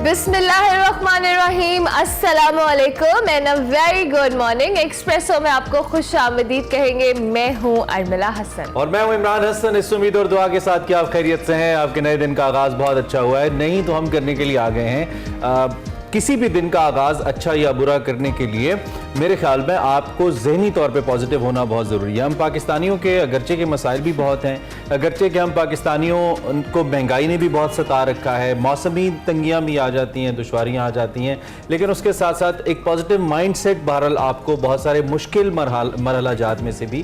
बिस्मिल्लाहिर्रहमानिर्रहीम, अस्सलामु अलैकुम and a very good morning. Espresso में आपको खुश आमदीद कहेंगे। मैं हूँ अर्मिला हसन और मैं हूँ इमरान हसन। इस उम्मीद और दुआ के साथ कि आप खैरियत से हैं, आपके नए दिन का आगाज़ बहुत अच्छा हुआ है। नहीं तो हम करने के लिए आ गए हैं किसी भी दिन का आगाज़ अच्छा या बुरा करने के लिए मेरे ख्याल में आपको ज़हनी तौर पे पॉजिटिव होना बहुत ज़रूरी है। हम पाकिस्तानियों के अगरचे के मसाइल भी बहुत हैं, अगरचे के हम पाकिस्तानियों को महंगाई ने भी बहुत सता रखा है, मौसमी तंगियाँ भी आ जाती हैं, दुश्वारियाँ आ जाती हैं, लेकिन उसके साथ साथ एक पॉजिटिव माइंड सेट बहरहाल आपको बहुत सारे मुश्किल मरहला जात में से भी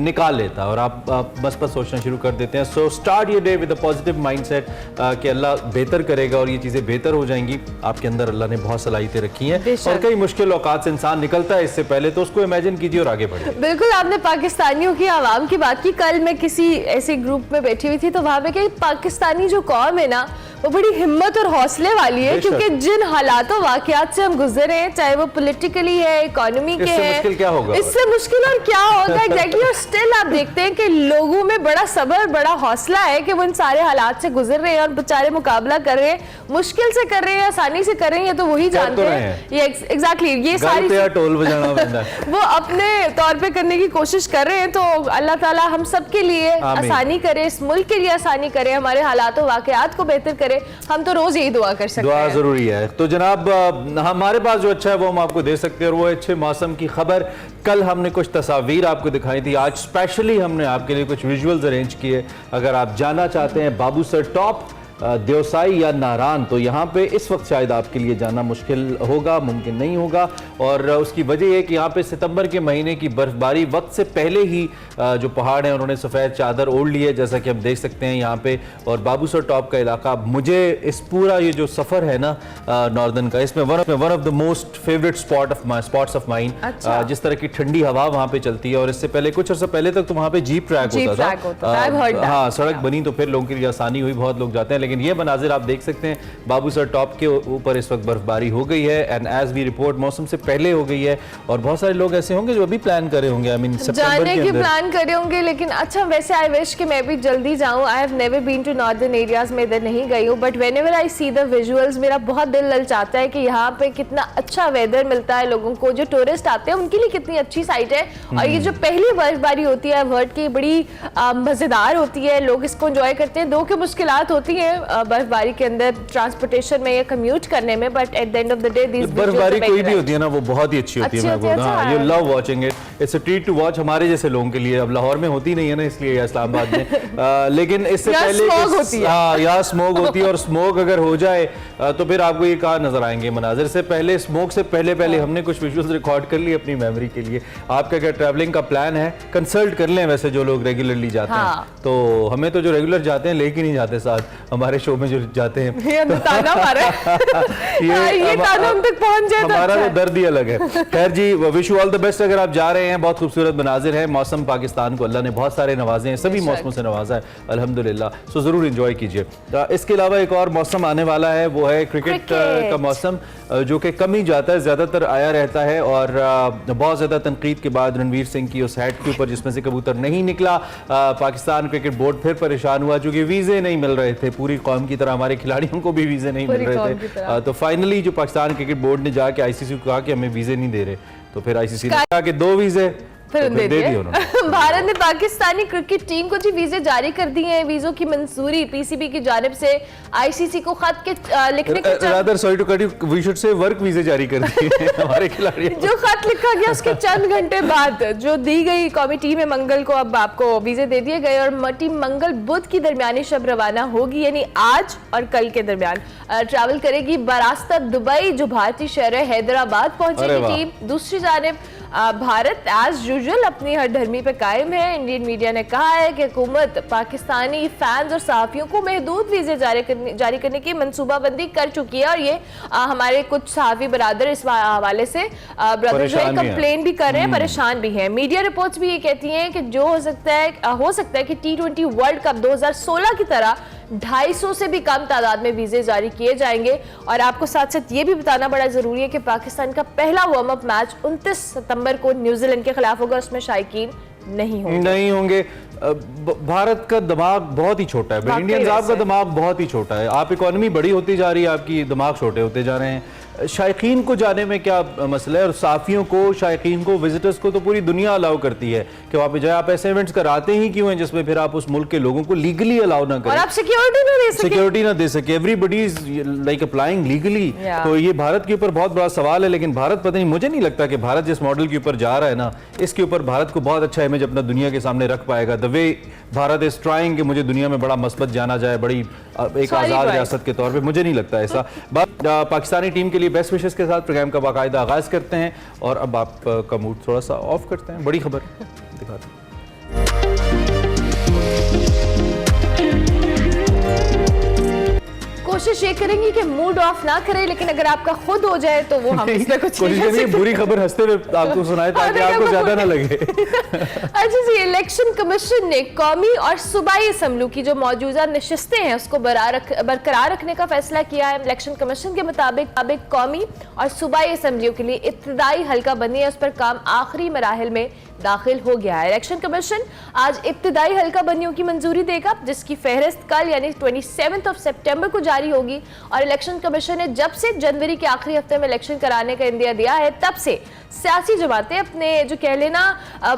निकाल लेता है और आप बस सोचना शुरू कर देते हैं। So start your day with a positive mind set कि अल्लाह बेहतर करेगा और ये चीज़ें बेहतर हो जाएंगी। आपके अंदर अल्लाह ने बहुत सलाहियतें रखी हैं और कई मुश्किल औकात से इंसान निकलता है इससे पहले, तो उसको इमेजिन कीजिए और आगे बढ़िए। बिल्कुल, आपने पाकिस्तानियों की आवाम की बात की। कल मैं किसी ऐसे ग्रुप में बैठी हुई थी तो वहां पे कि पाकिस्तानी जो कौम है ना वो बड़ी हिम्मत और हौसले वाली है, क्योंकि जिन हालातों वाकयात से हम गुजरे हैं, चाहे वो पॉलिटिकली है, इकोनॉमी के है, मुश्किल क्या होगा, इससे मुश्किल और क्या होगा एग्जैक्टली। और स्टिल आप देखते हैं कि लोगों में बड़ा सब्र, बड़ा हौसला है कि वो इन सारे हालात से गुजर रहे हैं और बेचारे मुकाबला कर रहे हैं। मुश्किल से कर रहे हैं, आसानी से कर रहे हैं, ये तो वही जानते हैं। ये एग्जैक्टली ये सारी टोल बजाना वो अपने तौर पे करने की कोशिश कर रहे हैं। तो अल्लाह ताला हम सब के लिए आसानी करे, इस मुल्क के लिए आसानी करे, हमारे हालात और वाकयात को बेहतर करे। हम तो रोज यही दुआ कर सकते हैं। दुआ जरूरी है। तो जनाब हमारे पास जो अच्छा है वो हम आपको दे सकते हैं और वो अच्छे मौसम की खबर। कल हमने कुछ तस्वीर आपको दिखाई थी, आज स्पेशली हमने आपके लिए कुछ विजुअल्स अरेंज किए। अगर आप जाना चाहते हैं बाबूसर टॉप, देवसाई या नारान, तो यहाँ पे इस वक्त शायद आपके लिए जाना मुश्किल होगा, मुमकिन नहीं होगा। और उसकी वजह यह कि यहाँ पे सितंबर के महीने की बर्फबारी वक्त से पहले ही जो पहाड़ हैं उन्होंने सफ़ेद चादर ओढ़ ली है, जैसा कि हम देख सकते हैं यहाँ पे। और बाबूसर टॉप का इलाका, मुझे इस पूरा ये जो सफ़र है ना नॉर्दर्न का, इसमें one of the most favourite spots of mine. जिस तरह की ठंडी हवा वहाँ पे चलती है, और इससे पहले कुछ अर्सा पहले तक तो वहाँ पे जीप ट्रैक होता था। हाँ, सड़क बनी तो फिर लोगों के लिए आसानी हुई, बहुत लोग जाते हैं। लेकिन ये मनाजिर आप देख सकते हैं, बाबूसर टॉप के ऊपर इस वक्त बर्फबारी हो गई है एंड एज वी रिपोर्ट मौसम से पहले हो गई है। और बहुत सारे लोग ऐसे होंगे जो अभी प्लान करे होंगे, आई मीन जाने की प्लान करे होंगे। लेकिन अच्छा, वैसे आई विश कि मैं भी जल्दी जाऊं। I have never been to northern areas में, इधर नहीं गई हूं, but whenever I see the visuals मेरा बहुत दिल ललचाता है कि यहाँ पे कितना अच्छा वेदर मिलता है लोगों को। जो टूरिस्ट आते हैं उनके लिए कितनी अच्छी साइट है। और ये जो पहली बर्फबारी होती है वर्ल्ड की, बड़ी मजेदार होती है, लोग इसको एंजॉय करते हैं। दो की मुश्किलात होती है बर्फबारी के अंदर, ट्रांसपोर्टेशन में या कम्यूट करने में, but at the end of the day this बर्फबारी कोई भी होती है ना वो बहुत ही अच्छी होती है। You love watching it, it's a treat to watch हमारे जैसे लोगों के लिए। अब लाहौर में होती नहीं है ना, इसलिए इस्लामाबाद में लेकिन इससे पहले यहाँ स्मोक होती है, और स्मोक अगर हो जाए तो फिर आपको ये कहाँ नजर आएंगे मनाजिर। से पहले स्मोक से पहले हमने कुछ विजुअल्स रिकॉर्ड कर लिए अपनी मेमोरी के लिए। आपका अगर ट्रैवलिंग का प्लान है, कंसल्ट कर लें। वैसे जो लोग रेगुलरली जाते हैं, तो हमें तो जो रेगुलर जाते हैं लेके नहीं जाते साथ, हमारे शो में जो जाते हैं हमारा तो दर्द ही अलग है। खैर जी, wish you all the best. अगर आप जा रहे हैं, बहुत खूबसूरत मनाजिर है। मौसम पाकिस्तान को अल्लाह ने बहुत सारे नवाजे हैं, सभी मौसमों से नवाजा है अल्हम्दुलिल्लाह। सो जरूर एंजॉय कीजिए। इसके अलावा एक और मौसम आने वाला है, वो है क्रिकेट का मौसम, जो कि कम ही जाता है, ज्यादातर आया रहता है। और बहुत ज्यादा तनकीद के बाद रणवीर सिंह की उस हैट के ऊपर जिसमें से कबूतर नहीं निकला, पाकिस्तान क्रिकेट बोर्ड फिर परेशान हुआ, चूंकि वीजे नहीं मिल रहे थे। पूरी कौम की तरह हमारे खिलाड़ियों को भी वीजे नहीं मिल रहे थे। तो फाइनली जो पाकिस्तान क्रिकेट बोर्ड ने जाके आईसीसी को कहा कि हमें वीजे नहीं दे रहे, तो फिर आईसीसी ने कहा कि 2 वीजे फिर दे दिए उन्होंने। भारत ने पाकिस्तानी क्रिकेट टीम को जी वीजे जारी कर दिए हैं। वीजों की मंजूरी पीसीबी की जानिब से आईसीसी को खत के लिखने के rather sorry to cut you, we should say work वीजे जारी कर दिए हमारे खिलाड़ियों। जो खत लिखा गया उसके चंद घंटे बाद जो दी गई कौमी टीम है मंगल को, अब आपको वीजे दे दिए गए और टीम मंगल बुध की दरमियानी शब रवाना होगी, यानी आज और कल के दरमियान ट्रैवल करेगी बरास्ता दुबई, जो भारतीय शहर है हैदराबाद पहुंचेगी टीम। दूसरी जानिब भारत एज यूजुअल अपनी हरधर्मी पे कायम है। इंडियन मीडिया ने कहा है कि हुकूमत पाकिस्तानी फैंस और सहाफियों को महदूद वीजे जारी करने की मनसूबाबंदी कर चुकी है। और ये हमारे कुछ सहाफी बरादर इस हवाले से ब्रदर जो है कंप्लेन भी कर रहे हैं, परेशान भी हैं। मीडिया रिपोर्ट्स भी ये कहती हैं कि जो हो सकता है कि T20 वर्ल्ड कप 2016 की तरह 250 से भी कम तादाद में वीजे जारी किए जाएंगे। और आपको साथ साथ ये भी बताना बड़ा जरूरी है कि पाकिस्तान का पहला वार्म अप मैच 29 सितंबर को न्यूजीलैंड के खिलाफ होगा, उसमें शायकीन नहीं होंगे। भारत का दिमाग बहुत ही छोटा है, इंडियंस आपका दिमाग बहुत ही छोटा है। आप इकोनॉमी बड़ी होती जा रही है, आपकी दिमाग छोटे होते जा रहे हैं। शायकीन को जाने में क्या मसला है, और साफियों को, शायकीन को, विजिटर्स को तो पूरी दुनिया अलाउ करती है कि वहाँ पे जाए। आप ऐसे इवेंट्स कराते ही क्यों हैं जिसमें फिर आप उस मुल्क के लोगों को लीगली अलाउ ना करें और आप सिक्योरिटी ना दे सके। Everybody is like applying legally. तो ये भारत के ऊपर बहुत बड़ा सवाल है, लेकिन भारत पता नहीं, मुझे नहीं लगता कि भारत जिस मॉडल के ऊपर जा रहा है ना, इसके ऊपर भारत को बहुत अच्छा इमेज अपना दुनिया के सामने रख पाएगा। The way Bharat is trying कि मुझे दुनिया में बड़ा मस्बत जाना जाए, बड़ी एक आज़ाद रियासत के तौर पे, मुझे नहीं लगता ऐसा। पाकिस्तानी टीम के लिए बेस्ट विशेस के साथ प्रोग्राम का बाकायदा आगाज करते हैं, और अब आपका मूड थोड़ा सा ऑफ करते हैं। बड़ी खबर दिखाते हैं। कोशिश ये करेंगे कि मूड ऑफ ना करें, लेकिन अगर आपका खुद हो जाए तो वो हम इसमें कुछ कोशिश करेंगे बुरी खबर हंसते हुए आपको सुनाए ताकि आपको ज्यादा ना लगे। अच्छा जी, इलेक्शन कमीशन ने कौमी और सूबाई असम्बली की जो मौजूदा नशिस्तें हैं उसको बरकरार रखने का फैसला किया है। इलेक्शन कमीशन के मुताबिक कौमी और सूबाई असम्बलियों के लिए इब्तदाई हल्का बंदी है, उस पर काम आखिरी मराहिल में दाखिल हो गया है। इलेक्शन कमीशन आज इब्तदाई हल्का बंदियों की मंजूरी देगा, जिसकी फहरिस्त कल यानी 27 सितंबर को जारी होगी। और इलेक्शन कमीशन ने जब से जनवरी के आखिरी हफ्ते में इलेक्शन कराने का इंदिया दिया है, तब से सियासी जमातें अपने जो कह लेना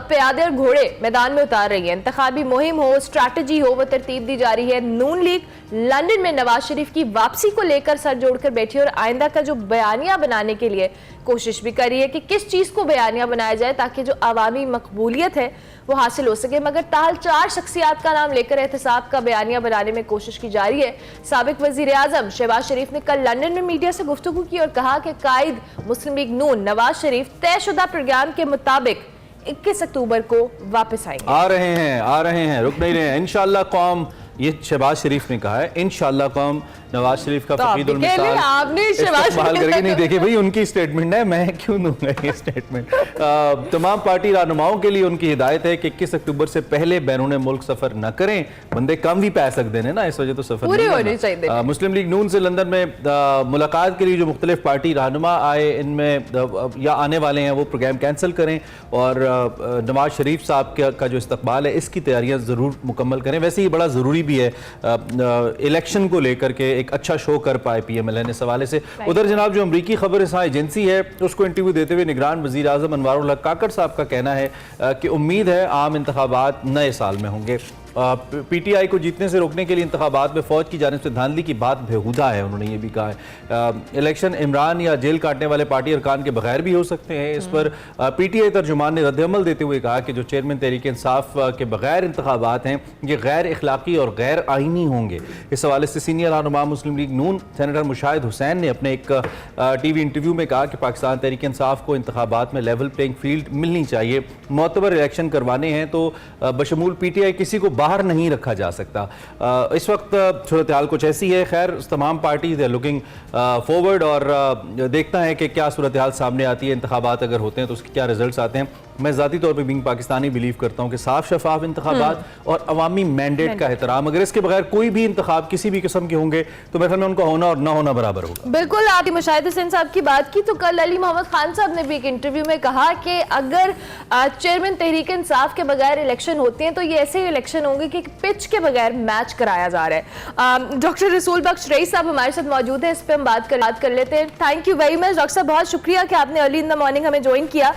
प्यादे और घोड़े मैदान में उतार रही है। इंतखाबी मुहिम हो, स्ट्रैटेजी हो, वो तरतीब दी जा रही है। नून लीग लंदन में नवाज शरीफ की वापसी को लेकर सर जोड़कर बैठी और आइंदा का जो बयानिया बनाने के लिए कोशिश भी कर रही है कि किस चीज को बयानिया बनाया जाए ताकि जो अवामी मकबूलियत है वो हासिल हो सके। मगर ताल 4 शख्सियात का नाम लेकर एहतसाब का बयानिया बनाने में कोशिश की जा रही है। साबिक वजीर आजम शहबाज शरीफ ने कल लंदन में मीडिया से गुफ्तगू की और कहा कि कायद मुस्लिम लीग नून नवाज शरीफ तयशुदा प्रोग्राम के मुताबिक 21 अक्टूबर को वापस आएंगे। आ रहे हैं, रुक नहीं रहे हैं। इंशाअल्लाह कौम, ये शहबाज शरीफ ने कहा है, इंशाअल्लाह कौम नवाज शरीफ का फकीद उल मिसाल आपने इस्तेमाल करके नहीं देखे। भाई उनकी स्टेटमेंट है, मैं क्यों दूंगा ये स्टेटमेंट। तमाम पार्टी रहनुमाओं के लिए उनकी हिदायत है कि 21 अक्टूबर से पहले बैरून मुल्क सफर न करें। बंदे कम भी पैसे देने ना, इस वजह तो सफर पूरी होनी चाहिए। मुस्लिम लीग नून से लंदन में मुलाकात के लिए जो मुख्तलिफ पार्टी रहनुमा आए, इनमें या आने वाले हैं, वो प्रोग्राम कैंसिल करें और नवाज शरीफ साहब का जो इस्तकबाल है इसकी तैयारियां जरूर मुकम्मल करें। वैसे ही बड़ा जरूरी भी है इलेक्शन को लेकर के एक अच्छा शो कर पाए PMLN इस हवाले से। उधर जनाब जो अमरीकी खबर एजेंसी है उसको इंटरव्यू देते हुए निगरान वजीर आजम अनवारुल हक काकड़ साहब का कहना है कि उम्मीद है आम इंतखाबात नए साल में होंगे। PTI को जीतने से रोकने के लिए इंतखाबात में फौज की जानिब से धांधली की बात बेहुदा है, उन्होंने ये भी कहा है। इलेक्शन इमरान या जेल काटने वाले पार्टी अरकान के बगैर भी हो सकते हैं। इस पर PTI तर्जुमान ने रद्दअमल देते हुए कहा कि जो चेयरमैन तहरीक इंसाफ के बगैर इंतखाबात हैं ये गैर इखलाकी और गैर आइनी होंगे। इस हवाले से सीनियर रहनुमा मुस्लिम लीग नून सेनेटर मुशाहिद हुसैन ने अपने एक TV इंटरव्यू में कहा कि पाकिस्तान तहरीक इंसाफ को इंतखाबात में लेवल प्लेइंग फील्ड मिलनी चाहिए। मोतबर इलेक्शन करवाने हैं तो बशमूल PTI किसी को बाहर नहीं रखा जा सकता। इस वक्त सूरत हाल कुछ ऐसी है। खैर तमाम पार्टी दे लुकिंग फॉरवर्ड और देखता है कि क्या सूरत हाल सामने आती है। इंतखाबात अगर होते हैं तो उसके क्या रिजल्ट्स आते हैं। मैं ज़ाती तौर पर बीइंग पाकिस्तानी बिलीव करता हूँ कि साफ शफाफ इंतखाबात और अवामी मैंडेट का एहतराम, अगर इसके बगैर कोई भी इंतखाब किसी भी किस्म के होंगे तो मेरे ख्याल में उनका होना और ना होना बराबर होगा। बिल्कुल, आपने मुशाहिद हुसैन साहब की बात की तो कल अली मोहम्मद खान साहब ने भी एक इंटरव्यू में कहा कि अगर चेयरमैन तहरीक इंसाफ के बगैर इलेक्शन होते हैं तो ये ऐसे ही इलेक्शन होंगे कि पिच के बगैर मैच कराया जा रहा है। डॉक्टर रसूल बख्श रईस साहब हमारे साथ मौजूद है, इस पर हम बात कर लेते हैं। Thank you very much doctor साहब, बहुत शुक्रिया कि आपने अर्ली इन द मॉर्निंग हमें ज्वाइन किया।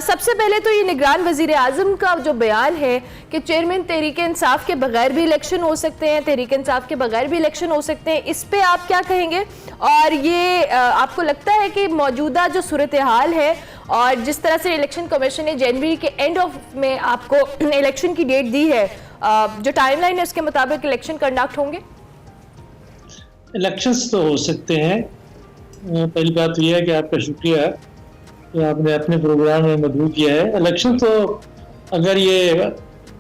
सबसे पहले तो ये निगरान वजीर आजम का जो बयान है कि चेयरमैन तहरीक इंसाफ के बगैर भी इलेक्शन हो सकते हैं, तहरीक इंसाफ के बगैर भी इलेक्शन हो सकते हैं, इस पे आप क्या कहेंगे? और ये आपको लगता है कि मौजूदा जो सूरत हाल है और जिस तरह से इलेक्शन कमीशन ने जनवरी के एंड ऑफ में आपको इलेक्शन की डेट दी है, जो टाइमलाइन है उसके मुताबिक इलेक्शन कंडक्ट होंगे? इलेक्शंस तो हो सकते हैं। पहली बात यह है कि आपका शुक्रिया कि आपने अपने प्रोग्राम में मदऊ किया है। इलेक्शन तो अगर ये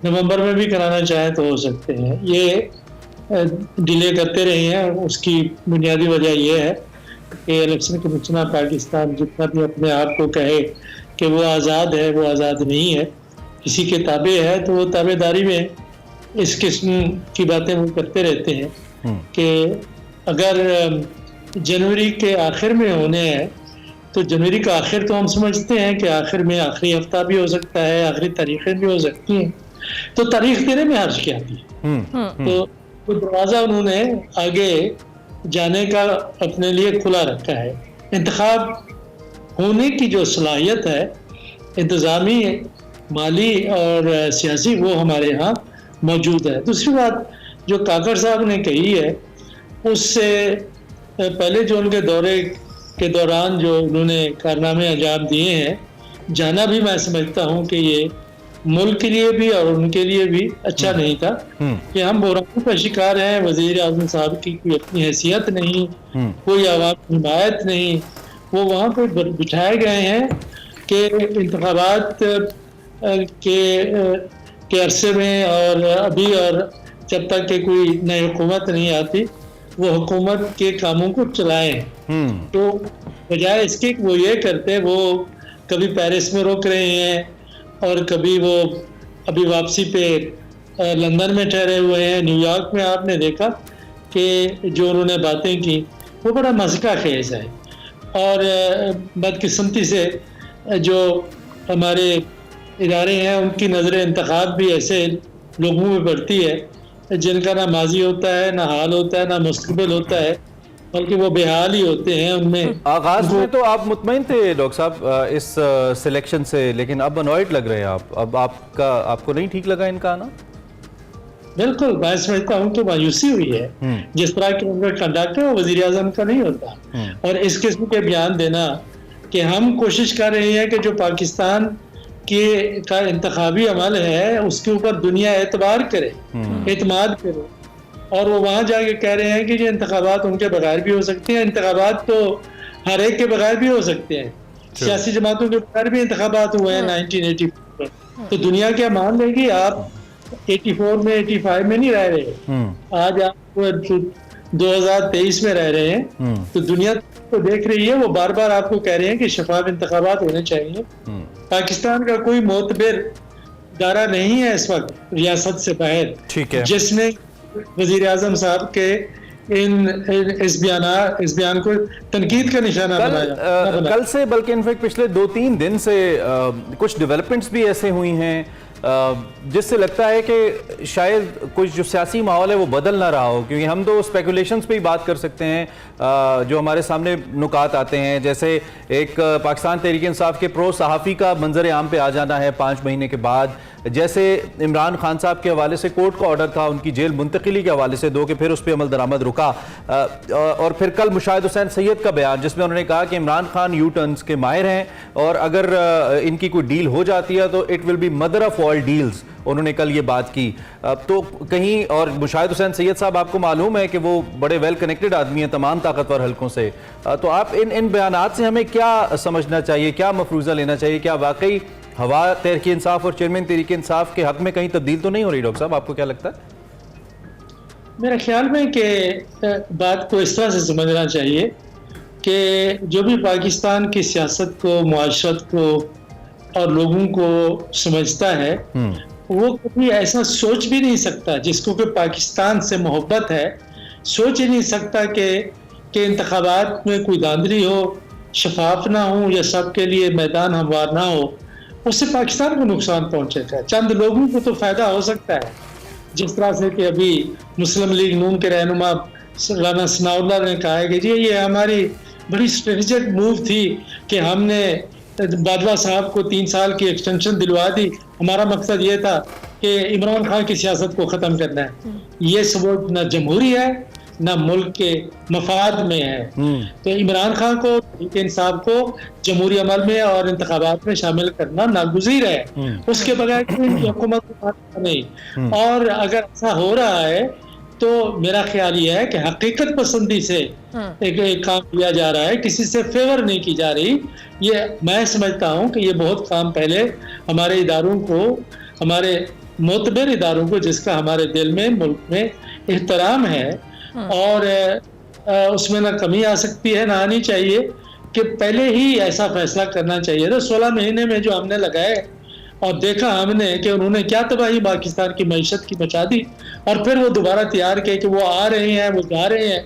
नवंबर में भी कराना चाहे तो हो सकते हैं। ये डिले करते रहे हैं, उसकी बुनियादी वजह यह है कि इलेक्शन कमीशन पाकिस्तान जितना भी अपने आप को कहे कि वो आज़ाद है, वो आज़ाद नहीं है, किसी के ताबे है, तो वो ताबेदारी में इस किस्म की बातें वो करते रहते हैं कि अगर जनवरी के आखिर में होने हैं तो जनवरी का आखिर तो हम समझते हैं कि आखिर में आखिरी हफ्ता भी हो सकता है, आखिरी तारीखें भी हो सकती हैं, तो तारीख देने में हर्ज क्या थी। तो वो दरवाज़ा उन्होंने आगे जाने का अपने लिए खुला रखा है। इंतखाब होने की जो सलाहियत है इंतज़ामी, माली और सियासी, वो हमारे यहाँ मौजूद है। दूसरी बात जो काकड़ साहब ने कही है, उससे पहले जो उनके दौरे के दौरान जो उन्होंने कारनामे अंजाम दिए हैं, जाना भी मैं समझता हूँ कि ये मुल्क के लिए भी और उनके लिए भी अच्छा नहीं था कि हम बुराइयों का शिकार हैं। वज़ीर आज़म साहब की कोई अपनी हैसियत नहीं, कोई आवाम हिमायत नहीं, वो वहाँ पर बिठाए गए हैं कि इंतखाबात के अरसे में और अभी और जब तक कि कोई नई हुकूमत नहीं आती, वो हुकूमत के कामों को चलाएं। तो बजाय इसके वो ये करते, वो कभी पेरिस में रोक रहे हैं और कभी वो अभी वापसी पे लंदन में ठहरे हुए हैं। न्यूयॉर्क में आपने देखा कि जो उन्होंने बातें की वो बड़ा मज़का खेज है। और बदकिस्मती से जो हमारे इदारे हैं उनकी नज़र इंतखाब भी ऐसे लोगों में पड़ती है जिनका ना माजी होता है, ना हाल होता है, ना मुस्तकबिल होता है, बल्कि वो बेहाल ही होते हैं। उनमें आगाज में तो आप मुतमईन थे डॉक्टर साहब इस सिलेक्शन से, लेकिन अब अनॉयड लग रहे हैं आप। अब आपको नहीं ठीक लगा इनका आना? बिल्कुल, मैं समझता हूँ कि मायूसी हुई है। जिस तरह के उनका कंडक्ट है वो वज़ीर आज़म का नहीं होता। और इस किस्म के बयान देना कि हम कोशिश कर रहे हैं कि जो पाकिस्तान का इंतखाबी अमल है उसके ऊपर दुनिया एतबार करे, एतमाद करे, और वो वहाँ जाके कह रहे हैं कि ये इंतखाबात उनके बगैर भी हो सकते हैं। इंतखाबात तो हर एक के बगैर भी हो सकते हैं, सियासी जमातों के बगैर भी इंतखाबात हुए हैं 1984 में। तो दुनिया क्या मान लेगी? आप 84 में 85 में नहीं रह रहे, आज आप 2023 में रह रहे हैं। तो दुनिया तो देख रही है, वो बार बार आपको कह रहे हैं कि शफाफ इंतखाबात होने चाहिए। पाकिस्तान का कोई मोतबर इदारा नहीं है इस वक्त रियासत से बाहर, ठीक है, जिसने वज़ीर आज़म साहब के इस बयान को तनकीद का निशाना बनाया। कल से, बल्कि इनफैक्ट पिछले 2-3 दिन से कुछ डेवलपमेंट्स भी ऐसे हुई हैं जिससे लगता है कि शायद कुछ जो सियासी माहौल है वो बदल ना रहा हो। क्योंकि हम तो स्पेकुलेशंस पे ही बात कर सकते हैं जो हमारे सामने नुकात आते हैं, जैसे एक पाकिस्तान तहरीक इंसाफ के प्रो सहाफ़ी का मंजर आम पे आ जाना है 5 महीने के बाद, जैसे इमरान खान साहब के हवाले से कोर्ट का ऑर्डर था उनकी जेल मुंतकिली के हवाले से 2 के, फिर उस पर अमल दरामद रुका, और फिर कल मुशाहिद हुसैन सैयद का बयान जिसमें उन्होंने कहा कि इमरान खान यू टर्न्स के माहिर हैं और अगर इनकी कोई डील हो जाती है तो it will be mother of all deals. उन्होंने कल ये बात की। तो कहीं, और मुशाहिद हुसैन सैयद साहब आपको मालूम है कि वो बड़े वेल कनेक्टेड आदमी हैं तमाम ताकतवर हलकों से। तो आप इन बयानात से हमें क्या समझना चाहिए, क्या मफरूज़ा लेना चाहिए? क्या वाकई हवा तहरीक इंसाफ और चेयरमैन तहरीक इंसाफ के हक में कहीं तब्दील तो नहीं हो रही? डॉक्टर साहब, आपको क्या लगता है? मेरे ख्याल में कि बात को इस तरह से समझना चाहिए कि जो भी पाकिस्तान की सियासत को, मुआशरत को और लोगों को समझता है वो कभी ऐसा सोच भी नहीं सकता, जिसको कि पाकिस्तान से मोहब्बत है, सोच ही नहीं सकता कि इंतखाबात में कोई धांधली हो, शफाफ ना हो या सबके लिए मैदान हमवार ना हो, उससे पाकिस्तान को नुकसान पहुंचेगा। चंद लोगों को तो फ़ायदा हो सकता है, जिस तरह से कि अभी मुस्लिम लीग नून के रहनुमा राना सनाउल्लाह ने कहा है कि जी ये हमारी बड़ी स्ट्रेटेजिक मूव थी कि हमने बाजवा साहब को 3 साल की एक्सटेंशन दिलवा दी। हमारा मकसद ये था कि इमरान खान की सियासत को ख़त्म करना है। ये सबूत न जमहूरी है न मुल्क के मफाद में है। तो इमरान खान को, तहरीक इंसाफ को जमहूरी अमल में और इंतखाबात में शामिल करना नागुज़ीर है। उसके बगैर कोई हुकूमत नहीं। और अगर ऐसा हो रहा है तो मेरा ख्याल ये है कि हकीकत पसंदी से एक काम किया जा रहा है, किसी से फेवर नहीं की जा रही। ये मैं समझता हूँ कि ये बहुत काम पहले हमारे इदारों को, हमारे मोतबर इदारों को, जिसका हमारे दिल में, मुल्क में एहतराम है और उसमें ना कमी आ सकती है ना आनी चाहिए, कि पहले ही ऐसा फैसला करना चाहिए था। 16 महीने में जो हमने लगाए और देखा हमने कि उन्होंने क्या तबाही पाकिस्तान की मईशत की मचा दी, और फिर वो दोबारा तैयार किए कि वो आ रहे हैं, वो जा रहे हैं,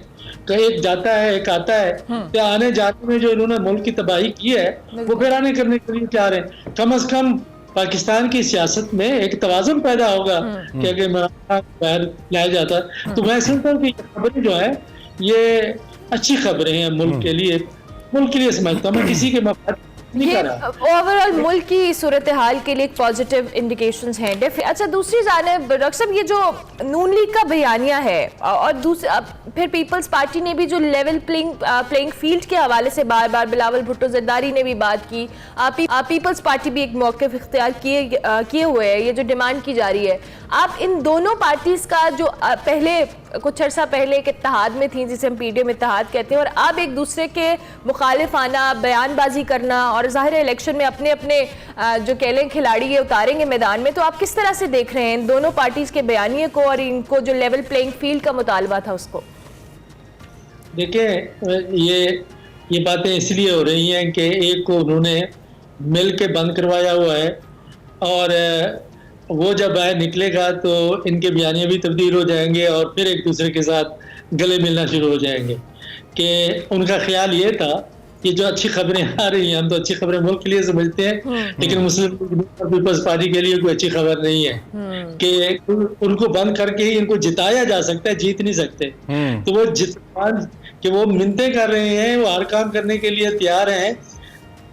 एक जाता है एक आता है, तो आने जाने में जो इन्होंने मुल्क की तबाही की है वो फिर आने करने के लिए चाह रहे हैं। कम से कम पाकिस्तान की सियासत में एक तवाज़ुन पैदा होगा कि अगर इमरान खान बाहर लाया जाता है। तो मैं समझता हूँ कि ये खबरें जो है ये अच्छी खबरें हैं मुल्क के लिए समझता हूँ मैं, किसी के मफाद नहीं ये कर रहा। ओवरऑल मुल्क की सूरत हाल के लिए एक पॉजिटिव इंडिकेशंस हैं। अच्छा, दूसरी जानिब डॉक्टर साहब, ये जो नून लीग का बयानिया है और दूसरे फिर पीपल्स पार्टी ने भी जो लेवल प्लेइंग फील्ड के हवाले से बार बार बिलावल भुट्टो जरदारी ने भी बात की, पीपल्स पार्टी भी एक मौक़िफ़ इख्तियार किए हुए है, ये जो डिमांड की जा रही है, आप इन दोनों पार्टीज का जो पहले कुछ अर्सा पहले एक इत्तेहाद में थी जिसे हम पीडीएम इत्तेहाद कहते हैं, और अब एक दूसरे के मुखालिफ आना, बयानबाजी करना और ज़ाहिर इलेक्शन में अपने अपने जो कह लें खिलाड़ी ये उतारेंगे मैदान में, तो आप किस तरह से देख रहे हैं इन दोनों पार्टीज के बयानिए को और इनको जो लेवल प्लेइंग फील्ड का मुतालबा था उसको? देखिए ये बातें इसलिए हो रही हैं कि एक को उन्होंने मिल के बंद करवाया हुआ है और वो जब बाहर निकलेगा तो इनके बयानियाँ भी तब्दील हो जाएंगे और फिर एक दूसरे के साथ गले मिलना शुरू हो जाएंगे। कि उनका ख्याल ये था कि जो अच्छी खबरें आ रही हैं, हम तो अच्छी खबरें मुल्क के लिए समझते हैं, लेकिन मुस्लिम पीपल्स पार्टी के लिए कोई अच्छी खबर नहीं है कि उनको बंद करके ही इनको जिताया जा सकता है, जीत नहीं सकते। तो वो कि वो मिन्नतें कर रहे हैं, वो हर काम करने के लिए तैयार हैं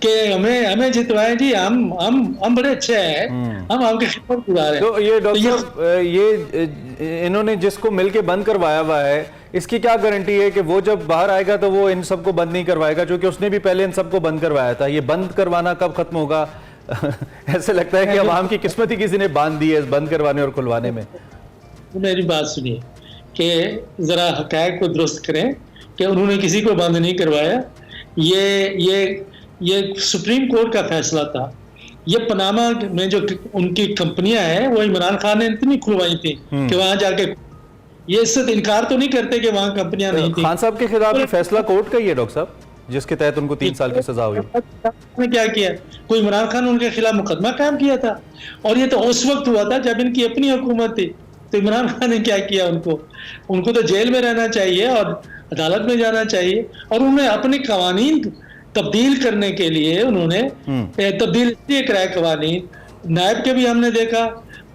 कि हमें जितवाएं जी, हम बड़े अच्छे हैं, हम आपके खिदमत गुजार हैं। तो ये डॉक्टर साहब, ये इन्होंने जिसको मिलके बंद करवाया हुआ है, इसकी क्या गारंटी है कि वो जब बाहर आएगा तो वो इन सबको बंद नहीं करवाएगा, क्योंकि उसने भी पहले इन सबको बंद करवाया था। ये बंद करवाना कब खत्म होगा? ऐसे लगता है कि अवाम की किस्मत ही किसी ने बांध दी है बंद करवाने और खुलवाने में। मेरी बात सुनिए कि जरा हक़ाइक़ को दुरुस्त करें कि उन्होंने किसी को बंद नहीं करवाया। ये सुप्रीम कोर्ट का फैसला था। ये पनामा में जो उनकी कंपनियां हैं वो इमरान खान ने इतनी खुलवाई थी कि वहां जाके ये इससे इनकार तो नहीं करते कि वहां कंपनियां नहीं थी। खान साहब के खिलाफ फैसला कोर्ट का ही है डॉक्टर साहब, जिसके तहत उनको 3 साल की सजा हुई। क्या किया? कोई इमरान खान ने उनके खिलाफ मुकदमा कायम किया था, और ये तो उस वक्त हुआ था जब इनकी अपनी हुकूमत थी। तो इमरान खान ने क्या किया? उनको तो जेल में रहना चाहिए और अदालत में जाना चाहिए, और उन्होंने अपने कवानीन तब्दील करने के लिए उन्होंने तब्दील इसलिए कराए कवानीन, नायब के भी हमने देखा,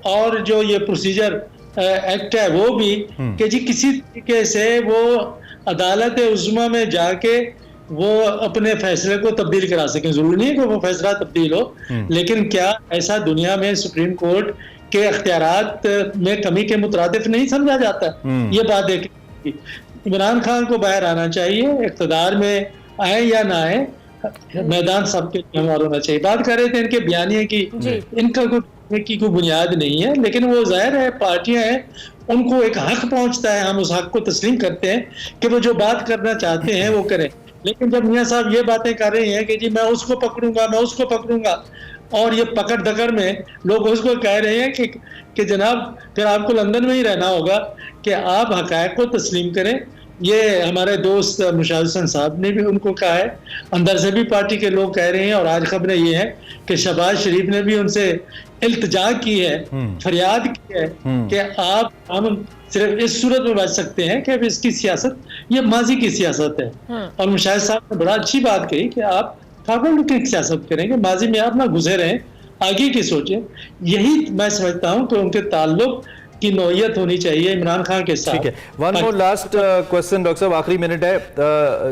और जो ये प्रोसीजर एक्ट है वो भी, कि जी किसी तरीके से वो अदालत उज़्मा में जाके वो अपने फैसले को तब्दील करा सकें। जरूरी नहीं है कि वो फैसला तब्दील हो, लेकिन क्या ऐसा दुनिया में सुप्रीम कोर्ट के अख्तियारात में कमी के मुतरादिफ नहीं समझा जाता? ये बात देखिए, इमरान खान को बाहर आना चाहिए, इक़्तिदार में आए या ना आए, मैदान सबके लिए होना चाहिए। बात कर रहे थे इनके बयानिए की, इनका कोई बुनियाद नहीं है, लेकिन वो जाहिर है पार्टियां हैं, उनको एक हक पहुंचता है, हम उस हक को तस्लीम करते हैं कि वो जो बात करना चाहते हैं वो करें। लेकिन जब मियां साहब ये बातें कर रहे हैं कि जी मैं उसको पकड़ूंगा, और ये पकड़ दकड़ में लोग उसको कह रहे हैं कि जनाब फिर आपको लंदन में ही रहना होगा कि आप हक़ाइक़ को तस्लीम करें। ये हमारे दोस्त मुशाहिद हसन साहब ने भी उनको कहा है, अंदर से भी पार्टी के लोग कह रहे हैं, और आज खबरें ये हैं कि शहबाज शरीफ ने भी उनसे इल्तिजा की है, फरियाद की है कि हम सिर्फ इस सूरत में बच सकते हैं कि अब इसकी सियासत ये माजी की सियासत है। और मुशाहिद साहब ने बड़ा अच्छी बात कही कि आप फॉरवर्ड की सियासत करेंगे, माजी में आप ना गुजरे रहें, आगे की सोचें। यही मैं समझता हूँ कि उनके ताल्लुक की नौयत होनी चाहिए इमरान खान के साथ। ठीक है, one more last question doctor साहब, आखिरी मिनट है,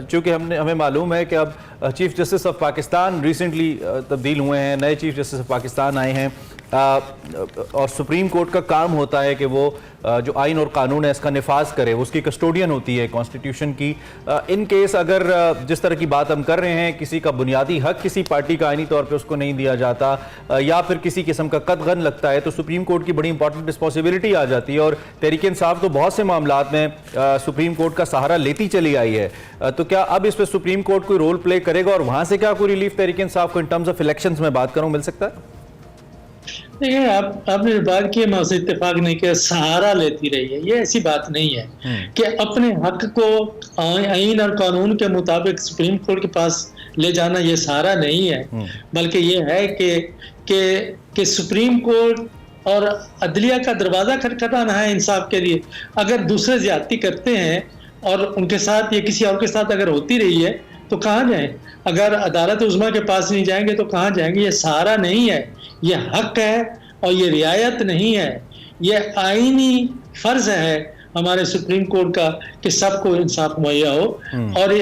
चूंकि हमें मालूम है कि अब chief justice of Pakistan recently तब्दील हुए हैं, नए चीफ जस्टिस ऑफ पाकिस्तान आए हैं, और सुप्रीम कोर्ट का काम होता है कि वो जो आइन और कानून है इसका निफाज करे, वो उसकी कस्टोडियन होती है कॉन्स्टिट्यूशन की। इन केस अगर जिस तरह की बात हम कर रहे हैं, किसी का बुनियादी हक किसी पार्टी का आइनी तौर पे उसको नहीं दिया जाता, या फिर किसी किस्म का कदगन लगता है, तो सुप्रीम कोर्ट की बड़ी इंपॉर्टेंट रिस्पॉन्सिबिलिटी आ जाती है। और तहरीक इंसाफ तो बहुत से मामलात में सुप्रीम कोर्ट का सहारा लेती चली आई है, तो क्या अब इस पर सुप्रीम कोर्ट कोई रोल प्ले करेगा, और वहां से क्या कोई रिलीफ तहरीक इंसाफ को इन टर्म्स ऑफ इलेक्शंस में बात करूं मिल सकता है? देखिए, आपने बात की, मैं उससे इत्तेफाक नहीं किया, सहारा लेती रही है, ये ऐसी बात नहीं है कि अपने हक को आइन और कानून के मुताबिक सुप्रीम कोर्ट के पास ले जाना ये सहारा नहीं है, बल्कि ये है कि सुप्रीम कोर्ट और अदलिया का दरवाजा खटखटाना है इंसाफ के लिए। अगर दूसरे ज्यादती करते हैं और उनके साथ या किसी और के साथ अगर होती रही है तो कहाँ जाएं? अगर अदालत उज़्मा के पास नहीं जाएंगे तो कहाँ जाएंगे? ये सहारा नहीं है, ये हक है और ये रियायत नहीं है। ये आईनी फर्ज है हमारे सुप्रीम कोर्ट का कि सबको इंसाफ मुहैया हो। और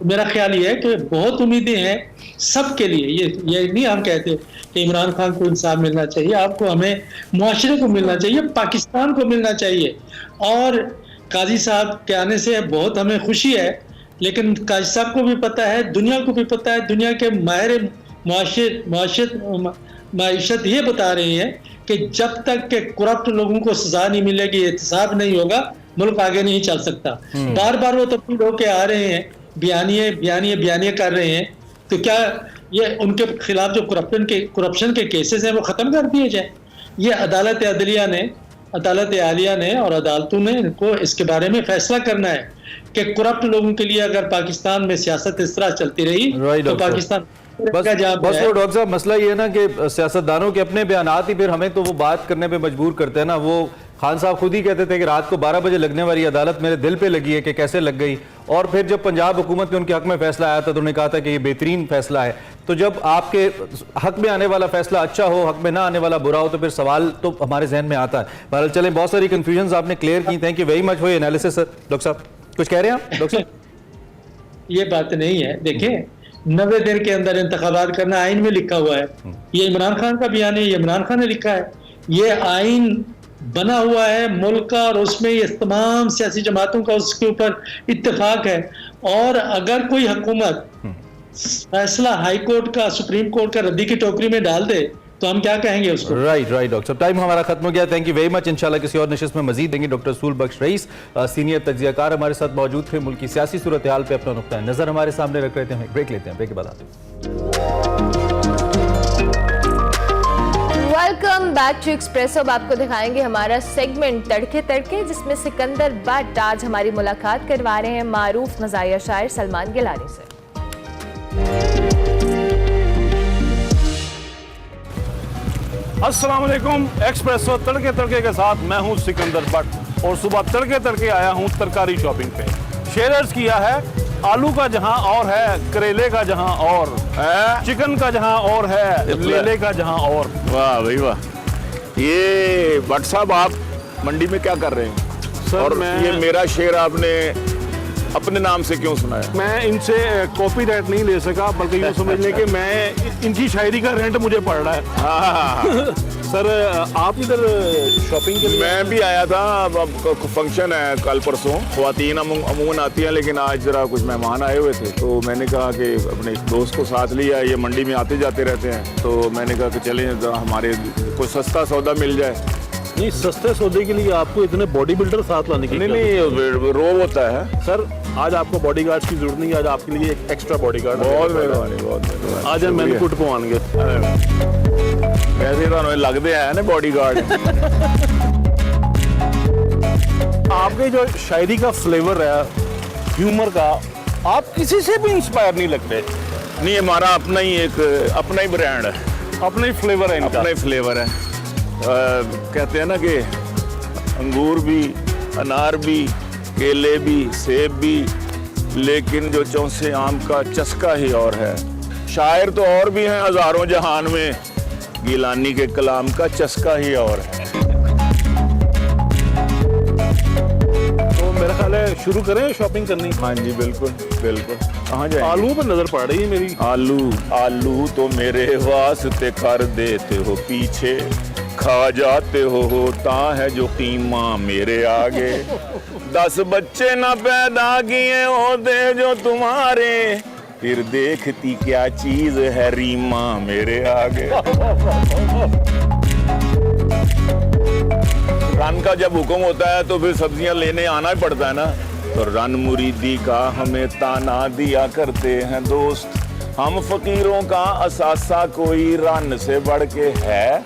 मेरा ख्याल ये है कि बहुत उम्मीदें हैं सबके लिए। ये नहीं हम कहते कि इमरान खान को इंसाफ मिलना चाहिए, आपको, हमें, मुआशरे को मिलना चाहिए, पाकिस्तान को मिलना चाहिए। और काजी साहब के आने से बहुत हमें खुशी है, लेकिन काजी साहब को भी पता है, दुनिया को भी पता है, दुनिया के माहिर माइशत ये बता रहे हैं कि जब तक के करप्ट लोगों को सजा नहीं मिलेगी, एहतसाब नहीं होगा, मुल्क आगे नहीं चल सकता। बार बार वो तब्दील होके आ रहे हैं, बयानिए कर रहे हैं, तो क्या ये उनके खिलाफ जो करप्शन के केसेस हैं वो ख़त्म कर दिए जाए? ये अदालत आलिया ने और अदालतों ने इनको इसके बारे में फैसला करना है कि करप्ट लोगों के लिए अगर पाकिस्तान में सियासत इस तरह चलती रही तो पाकिस्तान बस वो डॉक्टर साहब मसला ये है ना कि सियासतदानों के अपने बयानात ही फिर हमें तो वो बात करने पे मजबूर करते हैं ना। वो खान साहब खुद ही कहते थे कि रात को 12 बजे लगने वाली अदालत मेरे दिल पे लगी है कि कैसे लग गई। और फिर जब पंजाब हुकूमत ने उनके हक में फैसला आया था तो उन्होंने कहा था कि ये बेहतरीन फैसला है। तो जब आपके हक में आने वाला फैसला अच्छा हो, हक में ना आने वाला बुरा हो, तो फिर सवाल तो हमारे जहन में आता है। बहरहाल चलें, बहुत सारी कंफ्यूजन आपने क्लियर की। Thank you very much for analysis. Doctor साहब कुछ कह रहे हैं आप? डॉक्टर साहब ये बात नहीं है, देखें 90 दिन के अंदर इंतखाबात करना आइन में लिखा हुआ है। ये इमरान खान का बयान है, ये इमरान खान ने लिखा है, ये आइन बना हुआ है मुल्क का और उसमें ये तमाम सियासी जमातों का उसके ऊपर इत्तेफाक है। और अगर कोई हुकूमत फैसला हाई कोर्ट का, सुप्रीम कोर्ट का रद्दी की टोकरी में डाल दे तो हम क्या कहेंगे उसको? राइट डॉक्टर साहब, टाइम हमारा खत्म हो गया। Thank you very much. इंशाल्लाह किसी और नशिस्त में मजीद देंगे। डॉक्टर रसूल बख्श रईस सीनियर तज्जियाकार हमारे साथ मौजूद थे। मुल्क की सियासी सूरत हाल पे अपना नुक्ता नजर हमारे सामने रख रहे थे। हम ब्रेक लेते हैं, ब्रेक के बाद आते हैं। Welcome back to Expresso. अब आपको दिखाएंगे हमारा सेगमेंट तड़के तड़के, जिसमें सिकंदर बट आज हमारी मुलाकात करवा रहे हैं मारूफ मज़ाहिया शायर सलमान गिलानी से। अस्सलाम वालेकुम। एक्सप्रेसो तड़के तड़के के साथ मैं हूं सिकंदर बट और सुबह तड़के तड़के आया हूं तरकारी शॉपिंग पे। शेयर्स किया है आलू का जहां और है, करेले का जहां और है, चिकन का जहां और है, लेले का जहां और। वाह भाई वाह। ये भट्ट साहब आप मंडी में क्या कर रहे हैं सर? और ये मेरा शेर आपने अपने नाम से क्यों सुनाया? मैं इनसे कॉपीराइट नहीं ले सका, बल्कि यूँ समझ लें कि मैं इनकी शायरी का रेंट मुझे पड़ रहा है। हाँ सर आप इधर शॉपिंग के लिए? मैं भी आया था, अब फंक्शन है कल परसों, ख्वातीन अमूमन आती हैं लेकिन आज जरा कुछ मेहमान आए हुए थे तो मैंने कहा कि अपने एक दोस्त को साथ लिया, ये मंडी में आते जाते रहते हैं, तो मैंने कहा कि चलें हमारे कोई सस्ता सौदा मिल जाए। नहीं, सस्ते सौदे के लिए आपको इतने बॉडी बिल्डर साथ लाने की? नहीं रोब होता है सर। आज आपको बॉडीगार्ड की जरूरत नहीं है, आज आपके लिए एक एक्स्ट्रा बॉडीगार्ड। बहुत मेहरबानी, बहुत मेहरबानी। आज हम मैंने कुट पवाएंगे। वैसे तो लगते हैं ना बॉडीगार्ड। आपके जो शायरी का फ्लेवर है, ह्यूमर का, आप किसी से भी इंस्पायर नहीं लगते। नहीं, हमारा अपना ही ब्रांड है, अपना ही फ्लेवर है इनका। अपना ही फ्लेवर है। कहते हैं ना कि अंगूर भी, अनार भी, केले भी, सेब भी, लेकिन जो चौसे आम का चस्का ही और है। शायर तो और भी हैं हजारों जहान में, गिलानी के कलाम का चस्का ही और है। तो मेरा ख्याल है शुरू करें शॉपिंग करनी? हाँ जी बिल्कुल बिल्कुल। कहाँ जाए? आलू पर नजर पड़ रही है मेरी। आलू तो मेरे वास्ते कर देते हो पीछे, खा जाते हो होता है जो कीमा मेरे आगे। 10 बच्चे ना पैदा किए होते जो तुम्हारे, फिर देखती क्या चीज है रीमा मेरे आगे। रन का जब हुक्म होता है तो फिर सब्जियां लेने आना ही पड़ता है ना, तो रन मुरीदी का हमें ताना दिया करते हैं दोस्त। हम फकीरों का असासा कोई रन से बढ़ के है।